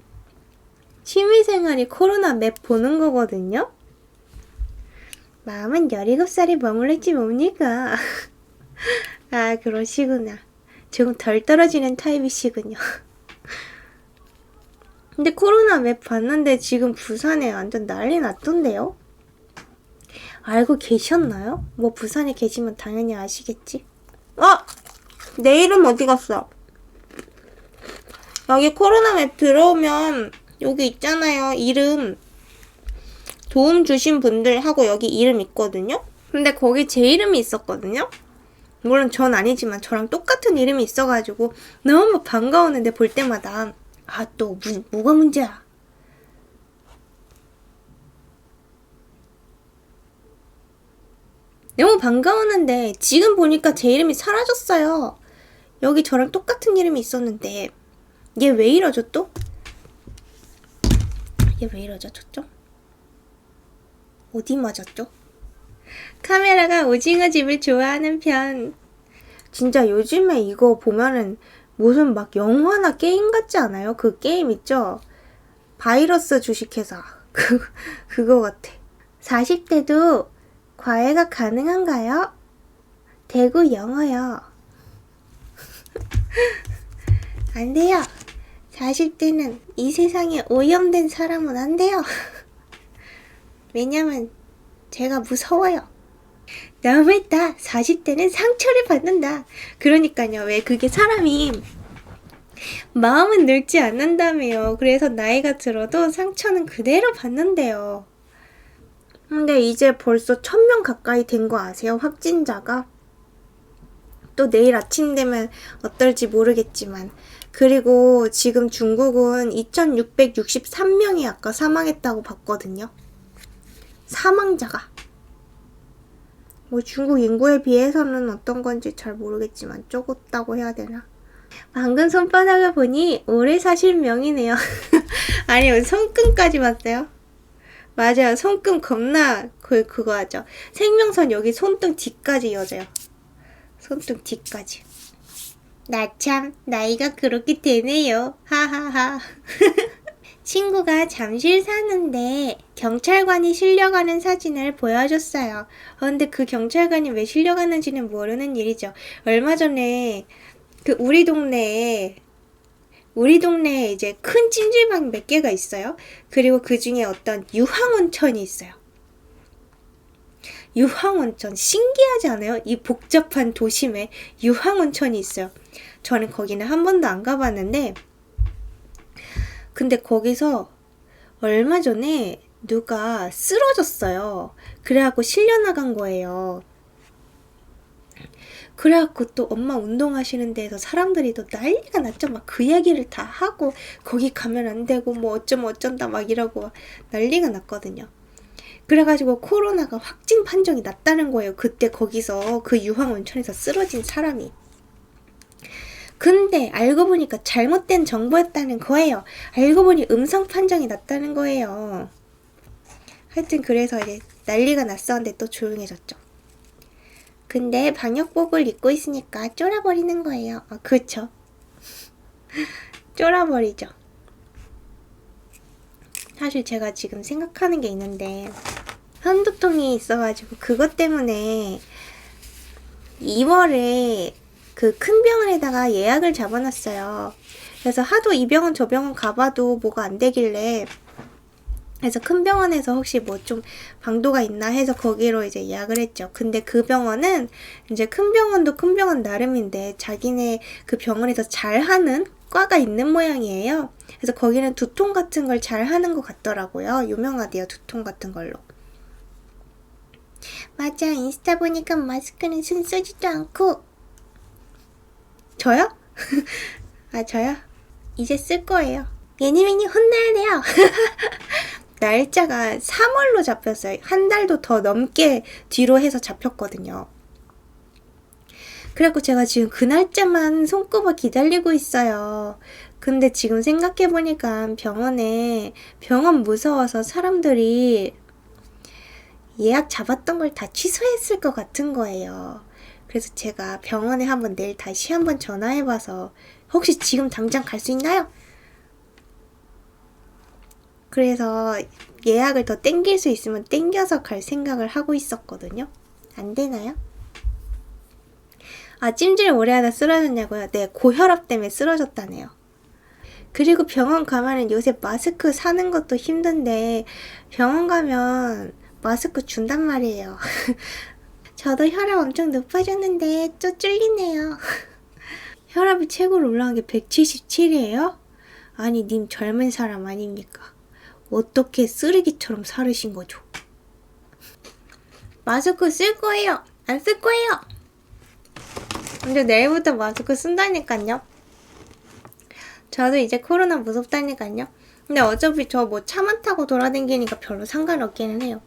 코로나 맵 보는 거거든요. 마음은 17살이 머물렀지 뭡니까. 아, 그러시구나. 조금 덜 떨어지는 타입이시군요. 근데 코로나 맵 봤는데 지금 부산에 완전 난리 났던데요? 알고 계셨나요? 뭐 부산에 계시면 당연히 아시겠지? 내 이름 어디 갔어? 여기 코로나 맵 들어오면 여기 있잖아요. 이름 도움 주신 분들 하고 여기 이름 있거든요. 근데 거기 제 이름이 있었거든요. 물론 전 아니지만 저랑 똑같은 이름이 있어가지고 너무 반가웠는데 볼 때마다 아, 또 뭐가 문제야? 너무 반가웠는데 지금 보니까 제 이름이 사라졌어요. 여기 저랑 똑같은 이름이 있었는데 얘 왜 이러죠 또? 얘 왜 이러죠 저쪽? 어디 맞았죠? 카메라가 오징어 집을 좋아하는 편. 진짜 요즘에 이거 보면은 무슨 막 영화나 게임 같지 않아요? 그 게임 있죠? 바이러스 주식회사. 그거 같아. 40대도 과외가 가능한가요? 대구 영어요. 안 돼요. 40대는 이 세상에 오염된 사람은 안 돼요. 왜냐면 제가 무서워요. 너무했다. 40대는 상처를 받는다. 그러니까요. 왜 그게 사람이 마음은 늙지 않는다며요. 그래서 나이가 들어도 상처는 그대로 받는데요. 근데 이제 벌써 1000명 가까이 된 거 아세요? 확진자가. 또 내일 아침 되면 어떨지 모르겠지만. 그리고 지금 중국은 2663명이 아까 사망했다고 봤거든요. 사망자가. 뭐 중국 인구에 비해서는 어떤 건지 잘 모르겠지만 적었다고 해야 되나? 방금 손바닥을 보니 오래 사실 명이네요. 아니요, 손금까지 봤어요. 맞아요, 손금 겁나 그거 하죠. 생명선 여기 손등 뒤까지 이어져요. 손등 뒤까지. 나 참 나이가 그렇게 되네요. 하하하. 친구가 잠실 사는데 경찰관이 실려가는 사진을 보여줬어요. 근데 그 경찰관이 왜 실려가는지는 모르는 일이죠. 얼마 전에 그 우리 동네에 이제 큰 찜질방 몇 개가 있어요. 그리고 그 중에 어떤 유황온천이 있어요. 유황온천 신기하지 않아요? 이 복잡한 도심에 유황온천이 있어요. 저는 거기는 한 번도 안 가봤는데 근데 거기서 얼마 전에 누가 쓰러졌어요. 그래갖고 실려 나간 거예요. 그래갖고 또 엄마 운동하시는 데에서 사람들이 또 난리가 났죠. 막 그 얘기를 다 하고 거기 가면 안 되고 뭐 어쩌면 어쩐다 막 이러고 난리가 났거든요. 그래가지고 코로나가 확진 판정이 났다는 거예요. 그때 거기서 그 유황온천에서 쓰러진 사람이. 근데 알고 보니까 잘못된 정보였다는 거예요. 알고 보니 음성 판정이 났다는 거예요. 하여튼 그래서 이제 난리가 났었는데 또 조용해졌죠. 근데 방역복을 입고 있으니까 쫄아버리는 거예요. 그쵸? 쫄아버리죠. 사실 제가 지금 생각하는 게 있는데 현두통이 있어가지고 그것 때문에 2월에 그 큰 병원에다가 예약을 잡아놨어요. 그래서 하도 이 병원 저 병원 가봐도 뭐가 안 되길래 그래서 큰 병원에서 혹시 뭐 좀 방도가 있나 해서 거기로 이제 예약을 했죠. 근데 그 병원은 이제 큰 병원도 큰 병원 나름인데 자기네 그 병원에서 잘하는 과가 있는 모양이에요. 그래서 거기는 두통 같은 걸 잘하는 것 같더라고요. 유명하대요, 두통 같은 걸로. 맞아, 인스타 보니까 마스크는 손 쓰지도 않고. 저요? 저요? 이제 쓸 거예요. 예니민이 혼나야 돼요. 날짜가 3월로 잡혔어요. 한 달도 더 넘게 뒤로 해서 잡혔거든요. 그래갖고 제가 지금 그 날짜만 손꼽아 기다리고 있어요. 근데 지금 생각해보니까 병원 무서워서 사람들이 예약 잡았던 걸 다 취소했을 것 같은 거예요. 그래서 제가 병원에 내일 다시 한번 전화해봐서 혹시 지금 당장 갈 수 있나요? 그래서 예약을 더 땡길 수 있으면 땡겨서 갈 생각을 하고 있었거든요. 안 되나요? 찜질 오래 하다 쓰러졌냐고요? 네, 고혈압 때문에 쓰러졌다네요. 그리고 병원 가면은 요새 마스크 사는 것도 힘든데 병원 가면 마스크 준단 말이에요. 저도 혈압 엄청 높아졌는데 또 쫄리네요. 혈압이 최고로 올라간 게 177이에요? 아니, 님 젊은 사람 아닙니까? 어떻게 쓰레기처럼 사르신 거죠? 마스크 쓸 거예요. 안 쓸 거예요. 근데 내일부터 마스크 쓴다니까요. 저도 이제 코로나 무섭다니까요. 근데 어차피 저 뭐 차만 타고 돌아다니니까 별로 상관없기는 해요.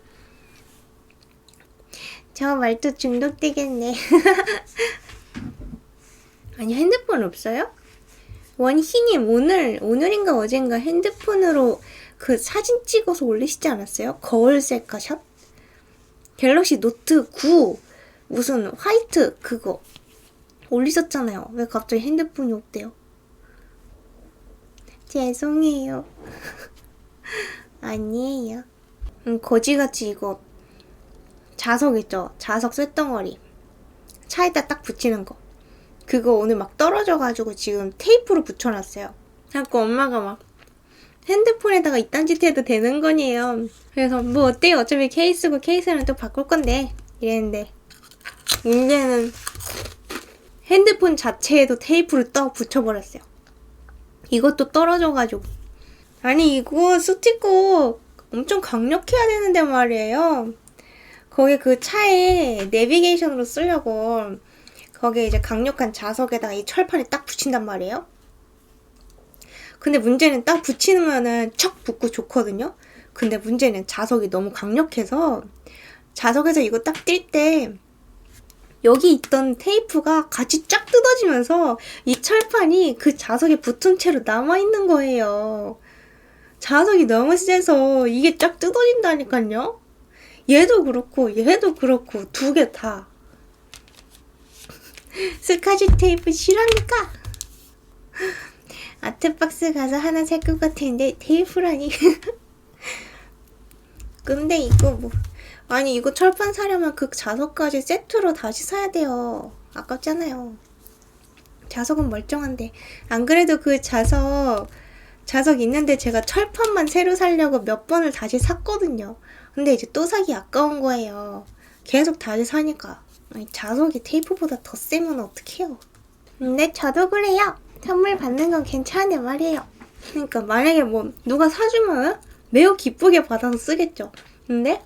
저 말투 중독되겠네. 아니, 핸드폰 없어요? 원희님 오늘인가 어젠가 핸드폰으로 그 사진 찍어서 올리시지 않았어요? 거울 셀카샷? 갤럭시 노트 9 무슨 화이트 그거 올리셨잖아요. 왜 갑자기 핸드폰이 없대요? 죄송해요. 아니에요. 거지같이 이거 자석 있죠? 자석 쇳덩어리 차에다 딱 붙이는 거 그거 오늘 막 떨어져가지고 지금 테이프로 붙여놨어요. 그래갖고 엄마가 막 핸드폰에다가 이딴 짓 해도 되는 거니에요. 그래서 뭐 어때요? 어차피 케이스고 케이스는 또 바꿀 건데 이랬는데 이제는 핸드폰 자체에도 테이프를 떠 붙여버렸어요. 이것도 떨어져가지고. 아니, 이거 스티커 엄청 강력해야 되는데 말이에요. 거기 그 차에 내비게이션으로 쓰려고 거기에 이제 강력한 자석에다가 이 철판에 딱 붙인단 말이에요. 근데 문제는 딱 붙이면은 척 붙고 좋거든요. 근데 문제는 자석이 너무 강력해서 자석에서 이거 딱 뛸 때 여기 있던 테이프가 같이 쫙 뜯어지면서 이 철판이 그 자석에 붙은 채로 남아있는 거예요. 자석이 너무 세서 이게 쫙 뜯어진다니까요. 얘도 그렇고 두 개 다. 스카치 테이프 싫어합니까? 아트박스 가서 하나 살 것 같은데 테이프라니. 근데 이거 뭐 아니 이거 철판 사려면 그 자석까지 세트로 다시 사야 돼요. 아깝잖아요. 자석은 멀쩡한데. 안 그래도 그 자석 있는데 제가 철판만 새로 사려고 몇 번을 다시 샀거든요. 근데 이제 또 사기 아까운 거예요. 계속 다시 사니까 아니, 자석이 테이프보다 더 세면 어떡해요. 근데 저도 그래요. 선물 받는 건 괜찮은데 말이에요. 그러니까 만약에 뭐 누가 사주면 매우 기쁘게 받아서 쓰겠죠. 근데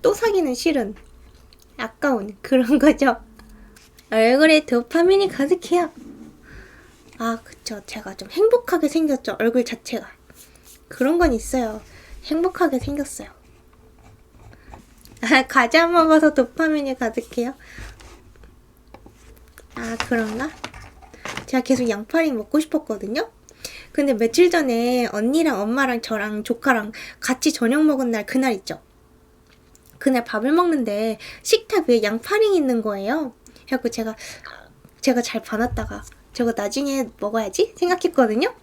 또 사기는 싫은 아까운 그런 거죠. 얼굴에 도파민이 가득해요. 아 그쵸. 제가 좀 행복하게 생겼죠. 얼굴 자체가. 그런 건 있어요. 행복하게 생겼어요. 아 과자 먹어서 도파민이 가득해요? 아 그런가? 제가 계속 양파링 먹고 싶었거든요? 근데 며칠 전에 언니랑 엄마랑 저랑 조카랑 같이 저녁 먹은 날 그날 있죠? 그날 밥을 먹는데 식탁 위에 양파링이 있는 거예요. 그래갖고 제가 잘 봐놨다가 저거 나중에 먹어야지 생각했거든요?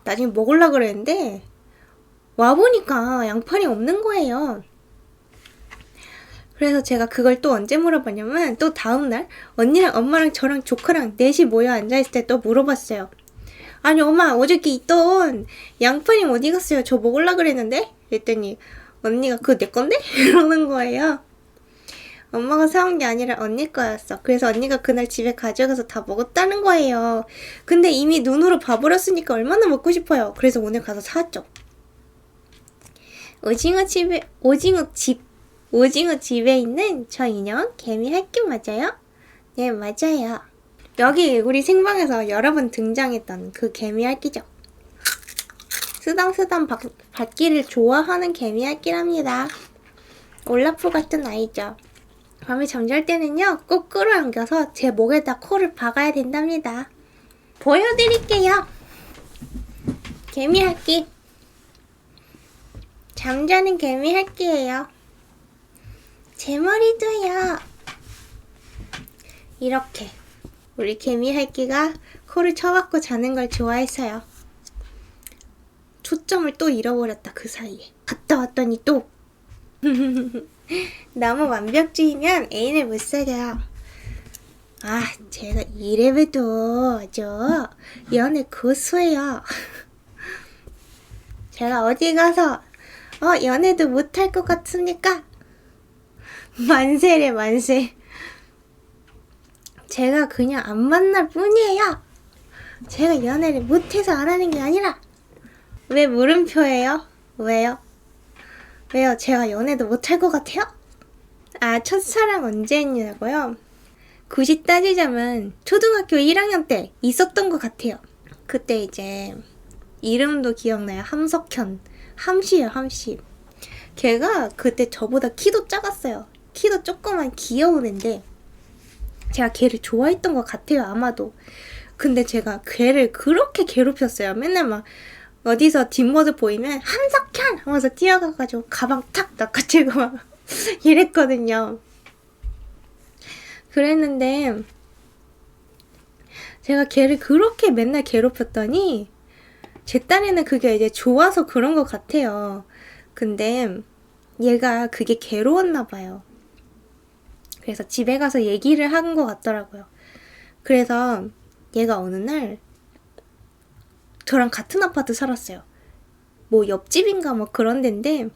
나중에 먹으려고 그랬는데 와보니까 양파링 없는 거예요. 그래서 제가 그걸 또 언제 물어봤냐면 또 다음날 언니랑 엄마랑 저랑 조카랑 넷이 모여 앉아있을 때 또 물어봤어요. 아니 엄마 어저께 있던 양파링 어디 갔어요? 저 먹으려고 그랬는데? 그랬더니 언니가 그거 내 건데? 이러는 거예요. 엄마가 사온 게 아니라 언니 거였어. 그래서 언니가 그날 집에 가져가서 다 먹었다는 거예요. 근데 이미 눈으로 봐버렸으니까 얼마나 먹고 싶어요. 그래서 오늘 가서 사왔죠. 오징어 집에 있는 저 인형 개미 할기 맞아요? 네 맞아요. 여기 우리 생방에서 여러 번 등장했던 그 개미 할기죠. 쓰담쓰담 받기를 좋아하는 개미 할기랍니다. 올라프 같은 아이죠. 밤에 잠잘 때는요 꼭 끌어안겨서 제 목에다 코를 박아야 된답니다. 보여드릴게요. 개미 할기. 잠자는 개미 할기예요. 제 머리도요. 이렇게 우리 개미 할기가 코를 쳐박고 자는 걸 좋아했어요. 초점을 또 잃어버렸다 그 사이에. 갔다 왔더니 또 너무 완벽주의면 애인을 못 사겨요. 아 제가 이래봬도 저 연애 고수예요. 제가 어디 가서 연애도 못할 것 같습니까? 만세래 만세. 제가 그냥 안 만날 뿐이에요. 제가 연애를 못해서 안 하는 게 아니라. 왜 물음표예요? 왜요? 왜요? 제가 연애도 못할 것 같아요? 아 첫사랑 언제 했냐고요? 굳이 따지자면 초등학교 1학년 때 있었던 것 같아요. 그때 이제 이름도 기억나요. 함석현. 함씨예요 함씨. 걔가 그때 저보다 키도 작았어요. 키도 조그만 귀여운 앤데 제가 걔를 좋아했던 것 같아요 아마도. 근데 제가 걔를 그렇게 괴롭혔어요. 맨날 막 어디서 뒷모습 보이면 함석현 하면서 뛰어가가지고 가방 탁 낚아채고 막 이랬거든요. 그랬는데 제가 걔를 그렇게 맨날 괴롭혔더니 제 딴에는 그게 이제 좋아서 그런 것 같아요. 근데 얘가 그게 괴로웠나 봐요. 그래서 집에 가서 얘기를 한 것 같더라고요. 그래서 얘가 어느 날 저랑 같은 아파트 살았어요. 뭐 옆집인가 뭐 그런 데인데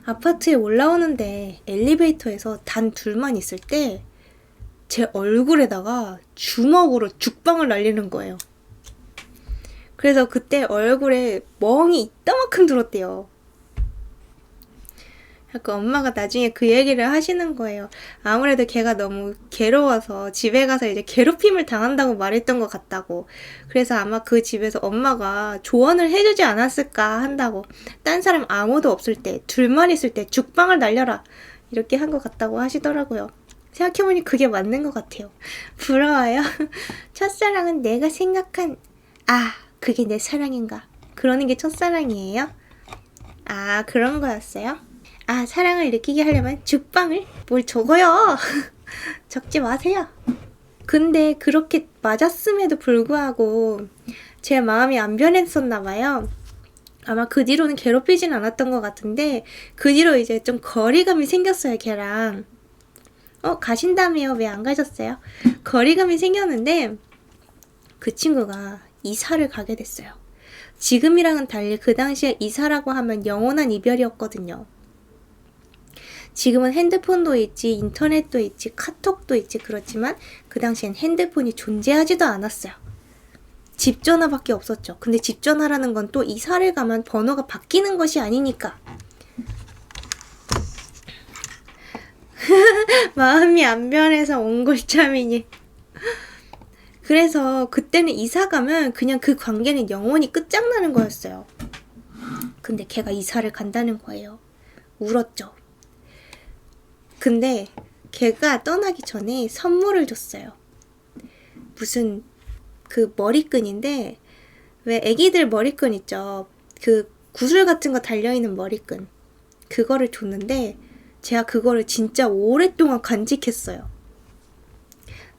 아파트에 올라오는데 엘리베이터에서 단 둘만 있을 때 제 얼굴에다가 주먹으로 죽방을 날리는 거예요. 그래서 그때 얼굴에 멍이 이따만큼 들었대요. 그러니까 엄마가 나중에 그 얘기를 하시는 거예요. 아무래도 걔가 너무 괴로워서 집에 가서 이제 괴롭힘을 당한다고 말했던 것 같다고. 그래서 아마 그 집에서 엄마가 조언을 해주지 않았을까 한다고. 딴 사람 아무도 없을 때, 둘만 있을 때 죽방을 날려라. 이렇게 한 것 같다고 하시더라고요. 생각해보니 그게 맞는 것 같아요. 부러워요. 첫사랑은 내가 생각한 그게 내 사랑인가. 그러는 게 첫사랑이에요? 아 그런 거였어요? 사랑을 느끼게 하려면 죽방을? 뭘 적어요. 적지 마세요. 근데 그렇게 맞았음에도 불구하고 제 마음이 안 변했었나 봐요. 아마 그 뒤로는 괴롭히진 않았던 것 같은데 그 뒤로 이제 좀 거리감이 생겼어요 걔랑. 가신다며요? 왜 안 가셨어요? 거리감이 생겼는데 그 친구가 이사를 가게 됐어요. 지금이랑은 달리 그 당시에 이사라고 하면 영원한 이별이었거든요. 지금은 핸드폰도 있지, 인터넷도 있지, 카톡도 있지, 그렇지만 그 당시엔 핸드폰이 존재하지도 않았어요. 집 전화밖에 없었죠. 근데 집 전화라는 건 또 이사를 가면 번호가 바뀌는 것이 아니니까. 마음이 안 변해서 옹골참이니. 그래서 그때는 이사 가면 그냥 그 관계는 영원히 끝장나는 거였어요. 근데 걔가 이사를 간다는 거예요. 울었죠. 근데 걔가 떠나기 전에 선물을 줬어요. 무슨 그 머리끈인데, 왜 애기들 머리끈 있죠? 그 구슬 같은 거 달려있는 머리끈. 그거를 줬는데 제가 그거를 진짜 오랫동안 간직했어요.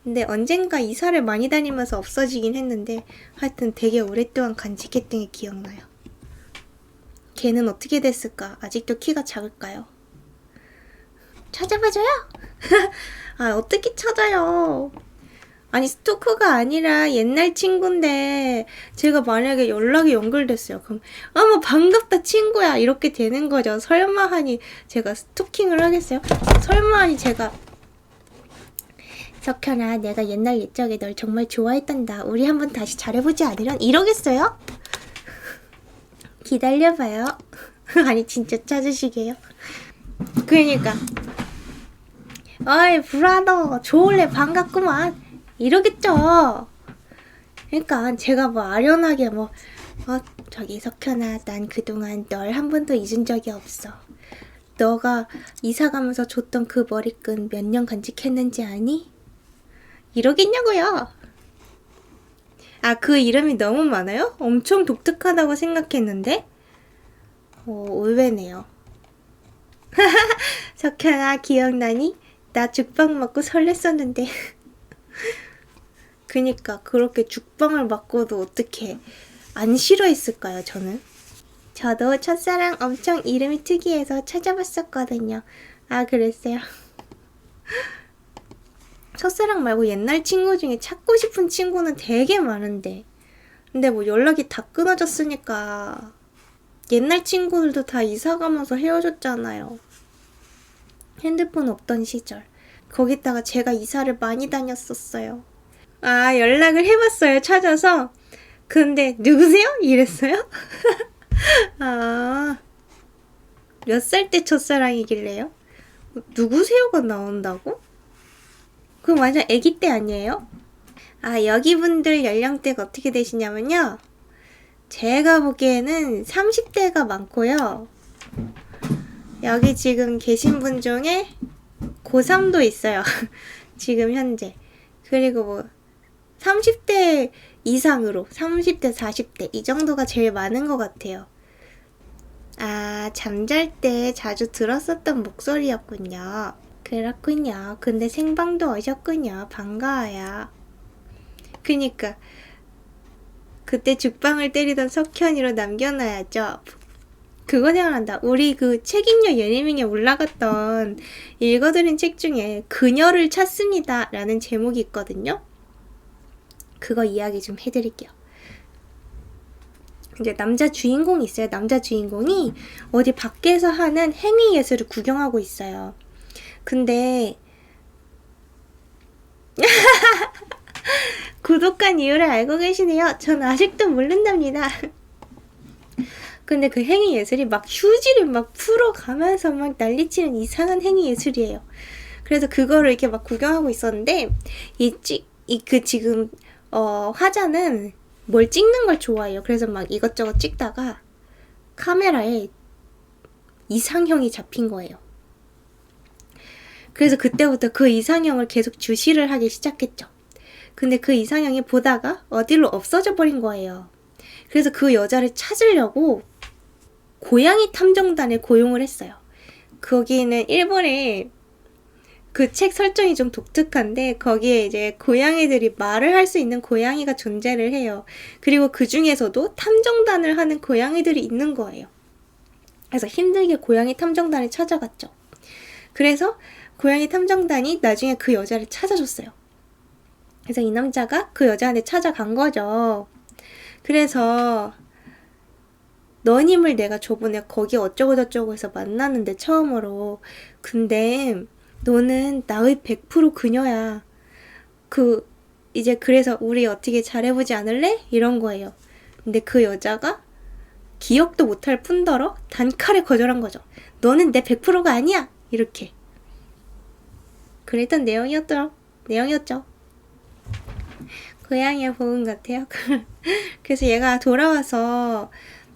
근데 언젠가 이사를 많이 다니면서 없어지긴 했는데 하여튼 되게 오랫동안 간직했던 게 기억나요. 걔는 어떻게 됐을까? 아직도 키가 작을까요? 찾아봐줘요? 아, 어떻게 찾아요? 아니, 스토커가 아니라 옛날 친구인데 제가 만약에 연락이 연결됐어요. 그럼 뭐 반갑다 친구야 이렇게 되는 거죠. 설마하니 제가 스토킹을 하겠어요? 설마하니 제가 석현아, 내가 옛날 옛적에 널 정말 좋아했단다. 우리 한번 다시 잘해보지 않으련? 이러겠어요? 기다려봐요. 아니, 진짜 찾으시게요? 그러니까 어이 브라더 좋을래 반갑구만 이러겠죠. 그러니까 제가 뭐 아련하게 저기 석현아, 난 그동안 널 한 번도 잊은 적이 없어. 너가 이사 가면서 줬던 그 머리끈 몇 년 간직했는지 아니? 이러겠냐고요. 아, 그 이름이 너무 많아요? 엄청 독특하다고 생각했는데 의외네요. 석현아, 기억나니? 나 죽빵 맞고 설렜었는데. 그니까 그렇게 죽빵을 맞고도 어떻게 안 싫어했을까요, 저는? 저도 첫사랑 엄청 이름이 특이해서 찾아봤었거든요. 아, 그랬어요? 첫사랑 말고 옛날 친구 중에 찾고 싶은 친구는 되게 많은데, 근데 뭐 연락이 다 끊어졌으니까 옛날 친구들도 다 이사 가면서 헤어졌잖아요. 핸드폰 없던 시절. 거기다가 제가 이사를 많이 다녔었어요. 아, 연락을 해봤어요. 찾아서. 근데 누구세요? 이랬어요? 아, 몇 살 때 첫사랑이길래요? 누구세요가 나온다고? 그럼 완전 아기 때 아니에요? 아, 여기 분들 연령대가 어떻게 되시냐면요. 제가 보기에는 30대가 많고요. 여기 지금 계신 분 중에 고3도 있어요. 지금 현재. 그리고 뭐 30대 이상으로 30대, 40대 이 정도가 제일 많은 것 같아요. 아, 잠잘 때 자주 들었었던 목소리였군요. 그렇군요. 근데 생방도 오셨군요. 반가워요. 그니까 그때 죽방을 때리던 석현이로 남겨놔야죠. 그거 생각난다. 우리 그 책임녀 예능에 올라갔던 읽어드린 책 중에 그녀를 찾습니다 라는 제목이 있거든요. 그거 이야기 좀 해드릴게요. 이제 남자 주인공이 있어요. 남자 주인공이 어디 밖에서 하는 행위 예술을 구경하고 있어요. 근데 구독한 이유를 알고 계시네요. 전 아직도 모른답니다. 근데 그 행위 예술이 막 휴지를 막 풀어가면서 막 난리치는 이상한 행위 예술이에요. 그래서 그거를 이렇게 막 구경하고 있었는데 지금 화자는 뭘 찍는 걸 좋아해요. 그래서 막 이것저것 찍다가 카메라에 이상형이 잡힌 거예요. 그래서 그때부터 그 이상형을 계속 주시를 하기 시작했죠. 근데 그 이상형이 보다가 어디로 없어져 버린 거예요. 그래서 그 여자를 찾으려고 고양이 탐정단에 고용을 했어요. 거기는 일본에 그 책 설정이 좀 독특한데 거기에 이제 고양이들이 말을 할 수 있는 고양이가 존재를 해요. 그리고 그 중에서도 탐정단을 하는 고양이들이 있는 거예요. 그래서 힘들게 고양이 탐정단을 찾아갔죠. 그래서 고양이 탐정단이 나중에 그 여자를 찾아줬어요. 그래서 이 남자가 그 여자한테 찾아간 거죠. 그래서 너님을 내가 저번에 거기 어쩌고저쩌고 해서 만났는데 처음으로. 근데 너는 나의 100% 그녀야. 이제 그래서 우리 어떻게 잘해보지 않을래? 이런 거예요. 근데 그 여자가 기억도 못할 뿐더러 단칼에 거절한 거죠. 너는 내 100%가 아니야! 이렇게. 그랬던 내용이었죠. 고양이의 보은 같아요. 그래서 얘가 돌아와서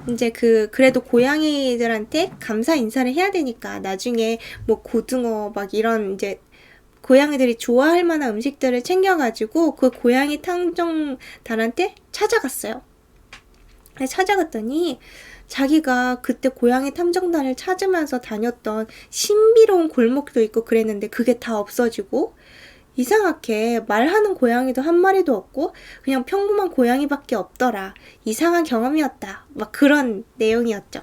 이제 그래도 고양이들한테 감사 인사를 해야 되니까 나중에 뭐 고등어 막 이런 이제 고양이들이 좋아할 만한 음식들을 챙겨가지고 그 고양이 탐정단한테 찾아갔어요. 찾아갔더니 자기가 그때 고양이 탐정단을 찾으면서 다녔던 신비로운 골목도 있고 그랬는데 그게 다 없어지고 이상하게 말하는 고양이도 한 마리도 없고 그냥 평범한 고양이밖에 없더라. 이상한 경험이었다. 막 그런 내용이었죠.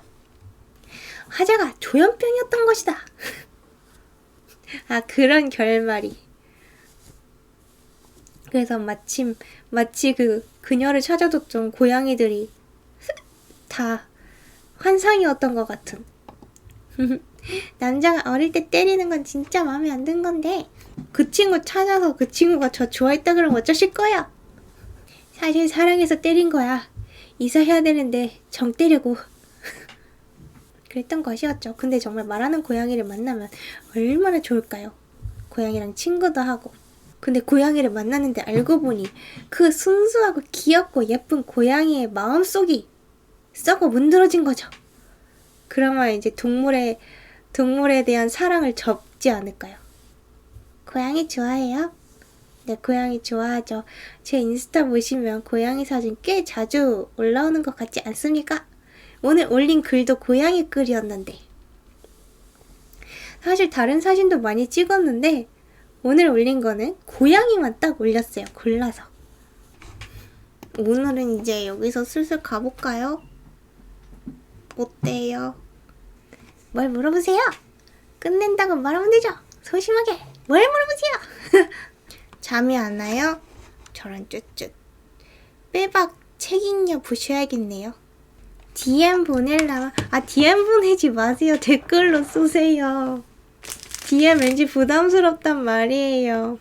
화자가 조현병이었던 것이다. 아, 그런 결말이. 그래서 마치 그녀를 찾아줬던 고양이들이 다 환상이었던 것 같은. 남자가 어릴 때 때리는 건 진짜 마음에 안 든 건데 그 친구 찾아서 그 친구가 저 좋아했다 그러면 어쩌실 거야? 사실 사랑해서 때린 거야. 이사해야 되는데 정 때리고 그랬던 것이었죠. 근데 정말 말하는 고양이를 만나면 얼마나 좋을까요? 고양이랑 친구도 하고. 근데 고양이를 만났는데 알고 보니 그 순수하고 귀엽고 예쁜 고양이의 마음속이 썩어 문드러진 거죠. 그러면 이제 동물에 대한 사랑을 접지 않을까요? 고양이 좋아해요? 네, 고양이 좋아하죠. 제 인스타 보시면 고양이 사진 꽤 자주 올라오는 것 같지 않습니까? 오늘 올린 글도 고양이 글이었는데 사실 다른 사진도 많이 찍었는데 오늘 올린 거는 고양이만 딱 올렸어요. 골라서. 오늘은 이제 여기서 슬슬 가볼까요? 어때요? 뭘 물어보세요? 끝낸다고 말하면 되죠? 소심하게 뭘 물어보세요? 잠이 안 와요? 저런 쯧쯧. 빼박 책 읽냐 보셔야겠네요. DM 보내려면 DM 보내지 마세요. 댓글로 쏘세요. DM 왠지 부담스럽단 말이에요.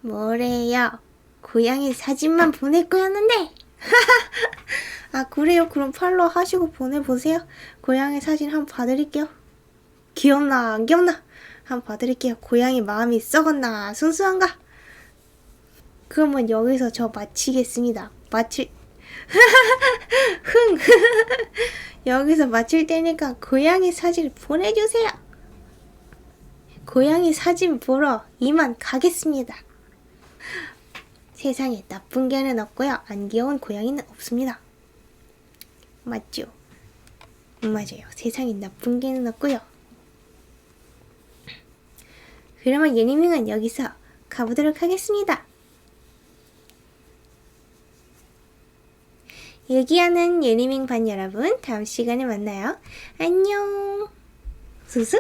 뭐래요? 고양이 사진만 보낼 거였는데. 아, 그래요? 그럼 팔로우 하시고 보내보세요. 고양이 사진 한번 봐드릴게요. 귀엽나 안 귀엽나 한번 봐드릴게요. 고양이 마음이 썩었나 순수한가. 그러면 여기서 저 마치겠습니다. 여기서 마칠 테니까 고양이 사진 보내주세요. 고양이 사진 보러 이만 가겠습니다. 세상에 나쁜 개는 없고요. 안 귀여운 고양이는 없습니다. 맞죠? 맞아요. 세상에 나쁜 개는 없고요. 그러면 예니밍은 여기서 가보도록 하겠습니다. 얘기하는 예니밍 반 여러분, 다음 시간에 만나요. 안녕. 수수.